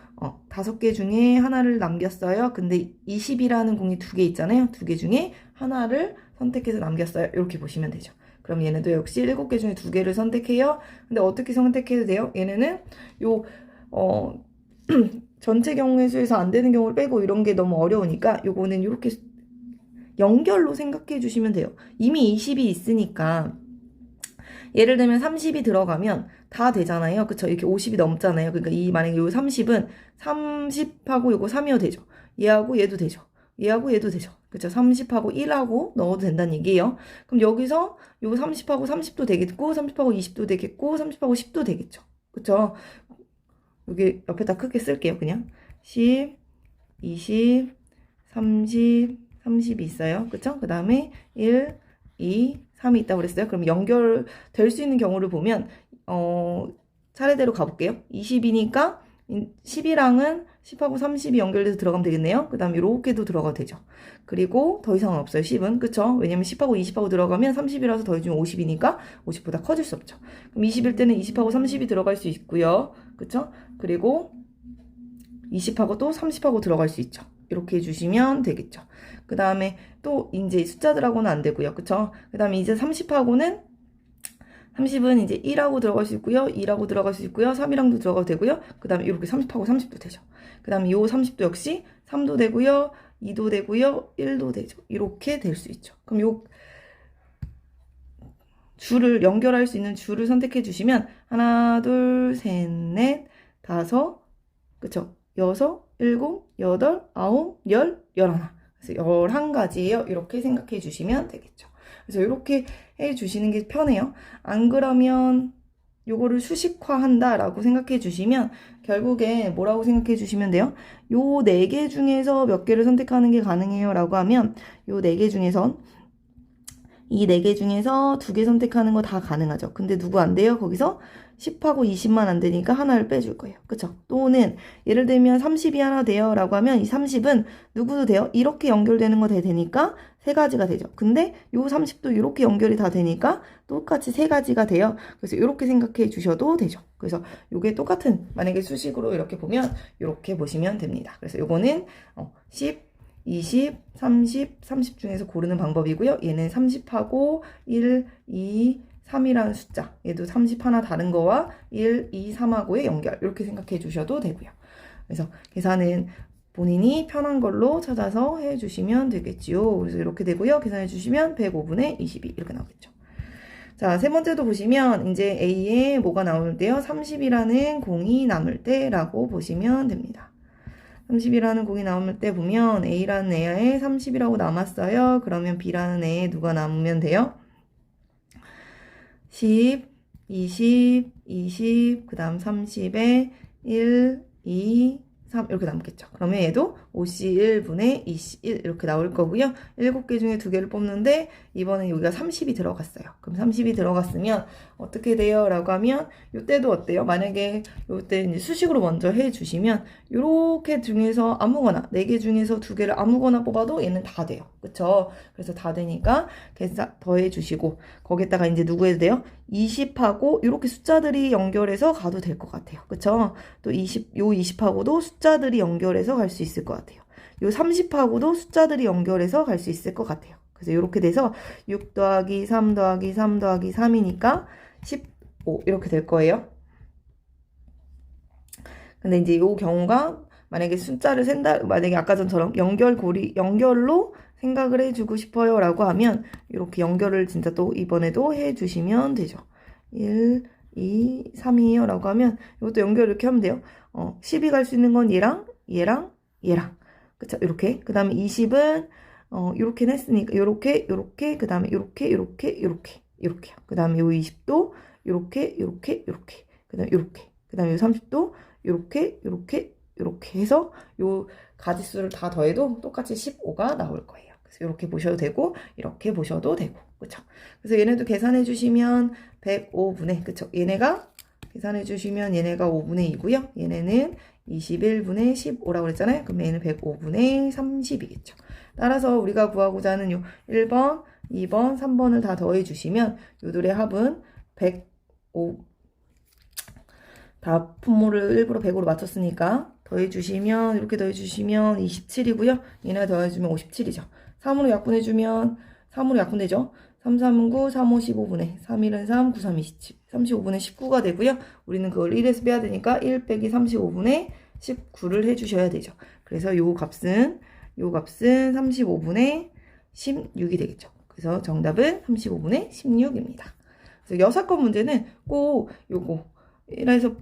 5개 중에 하나를 남겼어요. 근데 20이라는 공이 2개 있잖아요. 2개 중에 하나를 선택해서 남겼어요. 이렇게 보시면 되죠. 그럼 얘네도 역시 7개 중에 2개를 선택해요. 근데 어떻게 선택해도 돼요? 얘네는 전체 경우의 수에서 안 되는 경우를 빼고 이런 게 너무 어려우니까 요거는 이렇게 연결로 생각해 주시면 돼요. 이미 20이 있으니까 예를 들면 30이 들어가면 다 되잖아요. 그쵸? 이렇게 50이 넘잖아요. 그러니까 만약에 요 30은 30하고 요거 3이어도 되죠. 얘하고 얘도 되죠. 얘하고 얘도 되죠. 그쵸? 30하고 1하고 넣어도 된다는 얘기예요. 그럼 여기서 요 30하고 30도 되겠고, 30하고 20도 되겠고, 30하고 10도 되겠죠. 그쵸? 여기 옆에다 크게 쓸게요. 그냥 10, 20, 30, 30이 있어요. 그쵸? 그 다음에 1, 2, 3이 있다고 그랬어요. 그럼 연결될 수 있는 경우를 보면 차례대로 가볼게요. 20이니까 10이랑은 10하고 30이 연결돼서 들어가면 되겠네요. 그 다음에 이렇게도 들어가도 되죠. 그리고 더 이상은 없어요. 10은. 그쵸? 왜냐면 10하고 20하고 들어가면 30이라서 더해주면 50이니까 50보다 커질 수 없죠. 그럼 20일 때는 20하고 30이 들어갈 수 있고요. 그쵸? 그리고 20하고 또 30하고 들어갈 수 있죠. 이렇게 해주시면 되겠죠. 그 다음에 또 이제 숫자들하고는 안 되고요. 그쵸? 그 다음에 이제 30은 이제 1하고 들어갈 수 있고요. 2라고 들어갈 수 있고요. 3이랑도 들어가도 되고요. 그 다음에 이렇게 30하고 30도 되죠. 그 다음에 요 30도 역시 3도 되고요. 2도 되고요. 1도 되죠. 이렇게 될 수 있죠. 그럼 요 줄을 연결할 수 있는 줄을 선택해 주시면 하나, 둘, 셋, 넷, 다섯, 그쵸? 여섯, 일곱, 여덟, 아홉, 열, 열하나. 그래서 11가지예요. 이렇게 생각해 주시면 되겠죠. 그래서 이렇게 해 주시는 게 편해요. 안 그러면 요거를 수식화한다 라고 생각해 주시면 결국에 뭐라고 생각해 주시면 돼요? 요 4개 중에서 몇 개를 선택하는 게 가능해요 라고 하면 요 4개 중에선 이 4개 중에서 2개 선택하는 거 다 가능하죠. 근데 누구 안 돼요? 거기서 10하고 20만 안 되니까 하나를 빼줄 거예요. 그쵸? 또는 예를 들면 30이 하나 돼요 라고 하면 이 30은 누구도 돼요? 이렇게 연결되는 거 다 되니까 3가지가 되죠. 근데 요 30도 이렇게 연결이 다 되니까 똑같이 3가지가 돼요. 그래서 이렇게 생각해 주셔도 되죠. 그래서 요게 똑같은 만약에 수식으로 이렇게 보면 이렇게 보시면 됩니다. 그래서 요거는 10, 20, 30, 30 중에서 고르는 방법이고요. 얘는 30하고 1, 2, 3이라는 숫자. 얘도 30 하나 다른 거와 1, 2, 3하고의 연결. 이렇게 생각해 주셔도 되고요. 그래서 계산은 본인이 편한 걸로 찾아서 해주시면 되겠지요. 그래서 이렇게 되고요. 계산해 주시면 105분의 22 이렇게 나오겠죠. 자, 세 번째도 보시면 이제 A에 뭐가 나올 때요? 30이라는 공이 남을 때라고 보시면 됩니다. 30이라는 공이 남을 때 보면 A라는 애에 30이라고 남았어요. 그러면 B라는 애에 누가 남으면 돼요? 10, 20, 20, 그 다음 30에 1, 2, 3 이렇게 남겠죠. 그러면 얘도 51분의 21 이렇게 나올 거고요. 7개 중에 2개를 뽑는데 이번엔 여기가 30이 들어갔어요. 그럼 30이 들어갔으면 어떻게 돼요? 라고 하면 이때도 어때요? 만약에 이때 이제 수식으로 먼저 해주시면 이렇게 중에서 아무거나 4개 중에서 2개를 아무거나 뽑아도 얘는 다 돼요. 그쵸? 그래서 다 되니까 계산 더해주시고 거기에다가 이제 누구 해도 돼요? 20하고 이렇게 숫자들이 연결해서 가도 될 것 같아요. 그쵸? 또 20하고도 숫자들이 연결해서 갈 수 있을 것 같아요. 요 30하고도 숫자들이 연결해서 갈 수 있을 것 같아요. 그래서 이렇게 돼서 6 더하기 3 더하기 3 더하기 3이니까 15 이렇게 될 거예요. 근데 이제 이 경우가 만약에 숫자를 센다, 만약에 아까 전처럼 연결로 생각을 해주고 싶어요 라고 하면 이렇게 연결을 진짜 또 이번에도 해주시면 되죠. 1, 2, 3이에요 라고 하면 이것도 연결 이렇게 하면 돼요. 10이 갈 수 있는 건 얘랑 얘랑 얘랑 그쵸? 이렇게. 그 다음에 20은 이렇게 했으니까 요렇게 그 다음에 요렇게 요렇게요. 그 다음에 요 20도 요렇게 그 다음에 요렇게 그 다음에 요 30도 요렇게 해서 요 가지수를 다 더해도 똑같이 15가 나올 거예요. 그래서 이렇게 보셔도 되고 이렇게 보셔도 되고 그쵸? 그래서 얘네도 계산해 주시면 105분의 그쵸? 얘네가 계산해 주시면 얘네가 5분의 2고요. 얘네는 21분의 15라고 그랬잖아요. 그럼 얘는 105분의 30이겠죠. 따라서 우리가 구하고자 하는 요 1번, 2번, 3번을 다 더해 주시면 요들의 합은 105 다 분모를 일부러 100으로 맞췄으니까 더해주시면 이렇게 더해주시면 27이고요. 얘네 더해주면 57이죠. 3으로 약분해주면 3으로 약분되죠. 3, 3은 9, 3, 5, 15분의 3, 1은 3, 9, 3, 27 35분의 19가 되고요. 우리는 그걸 1에서 빼야 되니까 1 빼기 35분의 19를 해주셔야 되죠. 그래서 요 값은 35분의 16이 되겠죠. 그래서 정답은 35분의 16입니다. 그래서 여사건 문제는 꼭 요거 1에서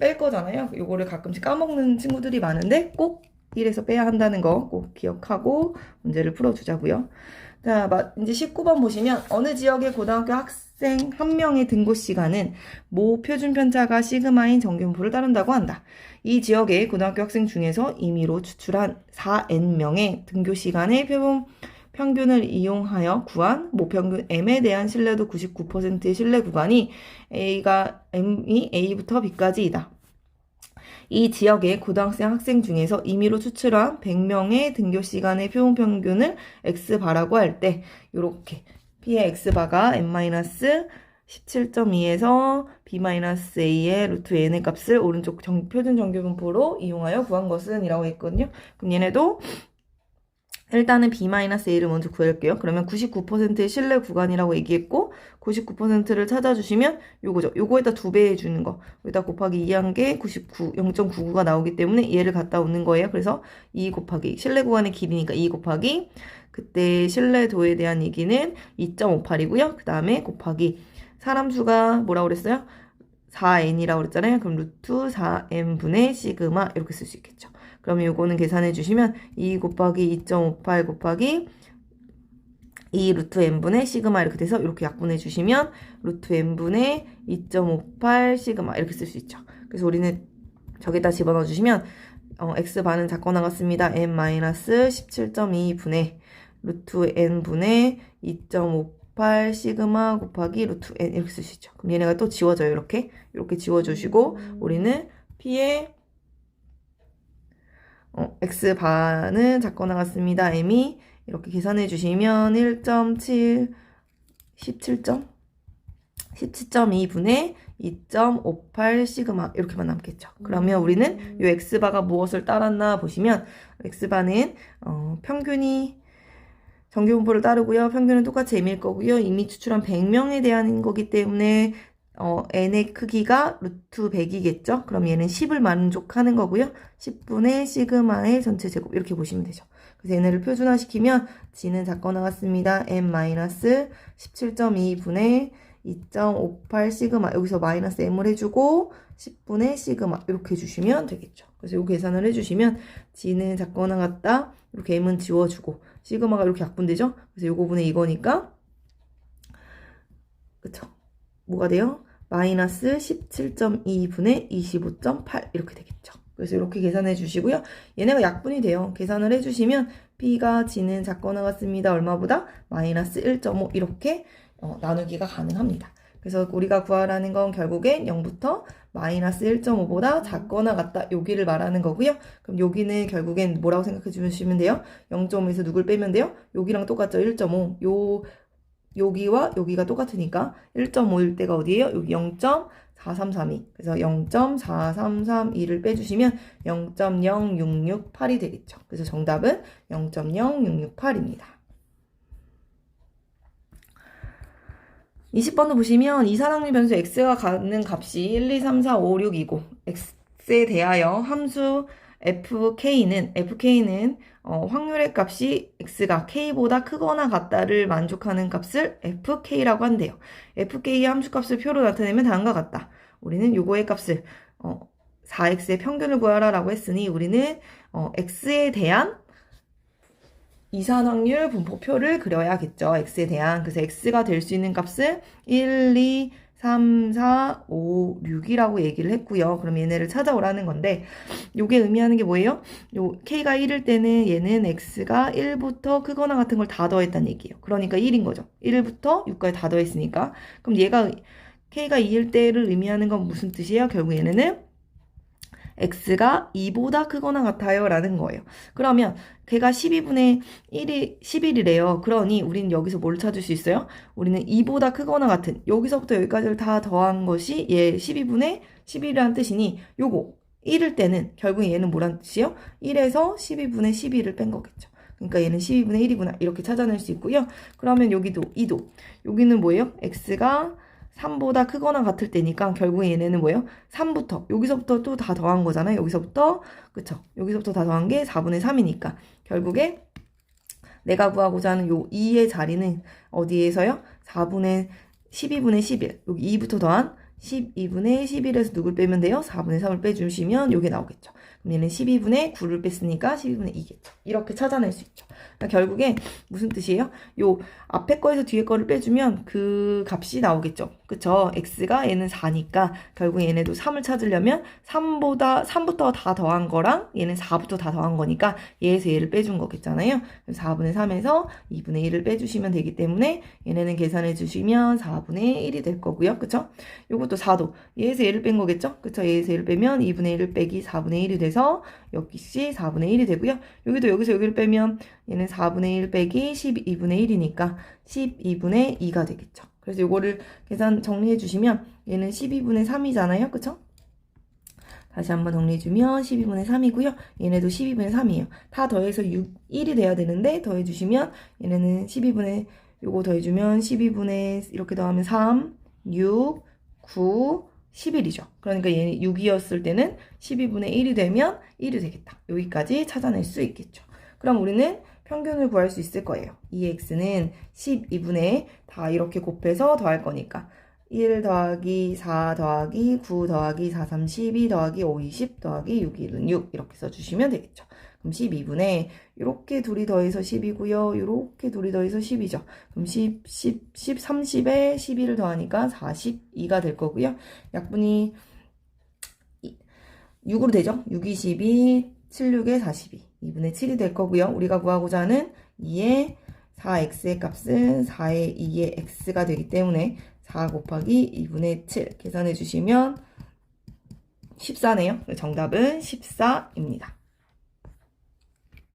뺄 거잖아요. 요거를 가끔씩 까먹는 친구들이 많은데 꼭 1에서 빼야 한다는 거 꼭 기억하고 문제를 풀어주자고요. 자, 이제 19번 보시면 어느 지역의 고등학교 학생 한 명의 등고 시간은 모 표준 편차가 시그마인 정규분포를 따른다고 한다. 이 지역의 고등학교 학생 중에서 임의로 추출한 4n명의 등교 시간의 평균을 이용하여 구한 모평균 m에 대한 신뢰도 99%의 신뢰 구간이 m이 a부터 b까지이다. 이 지역의 고등학생 학생 중에서 임의로 추출한 100명의 등교 시간의 평균을 x바라고 할 때 이렇게 p의 x바가 n-17.2에서 b-a의 루트 n의 값을 오른쪽 표준 정규분포로 이용하여 구한 것은 이라고 했거든요. 그럼 얘네도 일단은 b-a를 먼저 구할게요. 그러면 99%의 신뢰 구간이라고 얘기했고 99%를 찾아주시면 요거죠. 요거에다 2배 해주는 거. 여기다 곱하기 2한 게 99, 0.99가 나오기 때문에 얘를 갖다 오는 거예요. 그래서 2 곱하기 신뢰 구간의 길이니까 2 곱하기 그때 신뢰도에 대한 얘기는 2.58이고요. 그 다음에 곱하기 사람 수가 뭐라고 그랬어요? 4n이라고 그랬잖아요. 그럼 루트 4n분의 시그마 이렇게 쓸 수 있겠죠. 그러면 요거는 계산해 주시면 2 곱하기 2.58 곱하기 2 루트 n분의 시그마 이렇게 돼서 이렇게 약분해 주시면 루트 n분의 2.58 시그마 이렇게 쓸 수 있죠. 그래서 우리는 저기다 집어넣어 주시면 x반은 작거 나갔습니다. n-17.2분의 루트 n분의 2.58 시그마 곱하기 루트 n 이렇게 쓸 수 있죠. 그럼 얘네가 또 지워져요. 이렇게 지워주시고 우리는 p의 x반은 작거 나갔습니다. m이 이렇게 계산해 주시면 1.7 17.2분의 2.58 시그마 이렇게만 남겠죠. 그러면 우리는 이 x바가 무엇을 따랐나 보시면 x바는 평균이 정규분포를 따르고요. 평균은 똑같이 m일 거고요. 이미 추출한 100명에 대한 거기 때문에 n의 크기가 루트 100이겠죠. 그럼 얘는 10을 만족하는 거고요. 10분의 시그마의 전체 제곱 이렇게 보시면 되죠. 그래서 얘네를 표준화시키면 g는 작거 나갔습니다. n-17.2분의 2.58 시그마 여기서 마이너스 m을 해주고 10분의 시그마 이렇게 해주시면 되겠죠. 그래서 이 계산을 해주시면 g는 작거 나갔다 이렇게 m은 지워주고 시그마가 이렇게 약분되죠. 그래서 요거 분의 이거니까 그쵸? 뭐가 돼요? 마이너스 17.2분의 25.8 이렇게 되겠죠. 그래서 이렇게 계산해 주시고요. 얘네가 약분이 돼요. 계산을 해주시면 B가 G는 작거 나갔습니다. 얼마보다? 마이너스 1.5 이렇게 나누기가 가능합니다. 그래서 우리가 구하라는 건 결국엔 0부터 마이너스 1.5보다 작거나 같다 여기를 말하는 거고요. 그럼 여기는 결국엔 뭐라고 생각해 주시면 돼요? 0.5에서 누굴 빼면 돼요? 여기랑 똑같죠? 1.5 여기와 여기가 똑같으니까 1.5일 때가 어디예요? 여기 0.4332 그래서 0.4332를 빼주시면 0.0668이 되겠죠. 그래서 정답은 0.0668입니다. 20번도 보시면 이산항률 변수 x가 갖는 값이 1, 2, 3, 4, 5, 6이고 x에 대하여 함수 fk는 확률의 값이 x가 k보다 크거나 같다를 만족하는 값을 fk라고 한대요. fk의 함수값을 표로 나타내면 다음과 같다. 우리는 요거의 값을 4x의 평균을 구하라 라고 했으니 우리는 x에 대한 이산확률 분포표를 그려야겠죠. x에 대한. 그래서 x가 될 수 있는 값을 1, 2, 3, 4, 5, 6이라고 얘기를 했고요. 그럼 얘네를 찾아오라는 건데 요게 의미하는 게 뭐예요? 요 k가 1일 때는 얘는 x가 1부터 크거나 같은 걸 다 더했다는 얘기예요. 그러니까 1인 거죠. 1부터 6까지 다 더했으니까. 그럼 얘가 k가 2일 때를 의미하는 건 무슨 뜻이에요? 결국 얘네는 x가 2보다 크거나 같아요 라는 거예요. 그러면 걔가 12분의 1이 11이래요. 그러니 우리는 여기서 뭘 찾을 수 있어요? 우리는 2보다 크거나 같은 여기서부터 여기까지를 다 더한 것이 얘 12분의 11이라는 뜻이니 요거 1일 때는 결국 얘는 뭐란 뜻이요? 1에서 12분의 12를 뺀 거겠죠. 그러니까 얘는 12분의 1이구나 이렇게 찾아낼 수 있고요. 그러면 여기도 2도 여기는 뭐예요? x가 3보다 크거나 같을 때니까 결국에 얘네는 뭐예요? 3부터 여기서부터 또 다 더한 거잖아요. 여기서부터 그쵸? 여기서부터 다 더한 게 4분의 3이니까 결국에 내가 구하고자 하는 요 2의 자리는 어디에서요? 12분의 11 여기 2부터 더한 12분의 11에서 누굴 빼면 돼요? 4분의 3을 빼주시면 요게 나오겠죠. 그럼 얘는 12분의 9를 뺐으니까 12분의 2겠죠. 이렇게 찾아낼 수 있죠. 그러니까 결국에 무슨 뜻이에요? 요 앞에 거에서 뒤에 거를 빼주면 그 값이 나오겠죠. 그쵸? x가 얘는 4니까 결국 얘네도 3을 찾으려면 3부터 다 더한 거랑 얘는 4부터 다 더한 거니까 얘에서 얘를 빼준 거겠잖아요. 4분의 3에서 2분의 1을 빼주시면 되기 때문에 얘네는 계산해 주시면 4분의 1이 될 거고요. 그쵸? 요것도 4도 얘에서 얘를 뺀 거겠죠? 그쵸? 얘에서 얘를 빼면 2분의 1을 빼기 4분의 1이 돼서 역시 4분의 1이 되고요. 여기도 여기서 여기를 빼면 얘는 4분의 1 빼기 12분의 1이니까 12분의 2가 되겠죠. 그래서 요거를 계산 정리해 주시면 얘는 12분의 3이잖아요. 그쵸? 다시 한번 정리해주면 12분의 3이고요. 얘네도 12분의 3이에요. 다 더해서 1이 돼야 되는데 더해주시면 얘네는 12분의 요거 더해주면 12분의 이렇게 더하면 3, 6, 9, 11이죠. 그러니까 얘는 6이었을 때는 12분의 1이 되면 1이 되겠다. 여기까지 찾아낼 수 있겠죠. 그럼 우리는 평균을 구할 수 있을 거예요. 이 x는 12분의 다 이렇게 곱해서 더할 거니까 1 더하기 4 더하기 9 더하기 4, 3, 12 더하기 5, 20 더하기 6, 1은 6 이렇게 써주시면 되겠죠. 그럼 12분의 이렇게 둘이 더해서 10이고요. 이렇게 둘이 더해서 10이죠. 그럼 10, 30에 12를 더하니까 42가 될 거고요. 약분이 6으로 되죠. 6, 22, 7, 6에 42. 2분의 7이 될 거고요. 우리가 구하고자 하는 2의 4x의 값은 4의 2의 x가 되기 때문에 4 곱하기 2분의 7 계산해 주시면 14네요. 정답은 14입니다.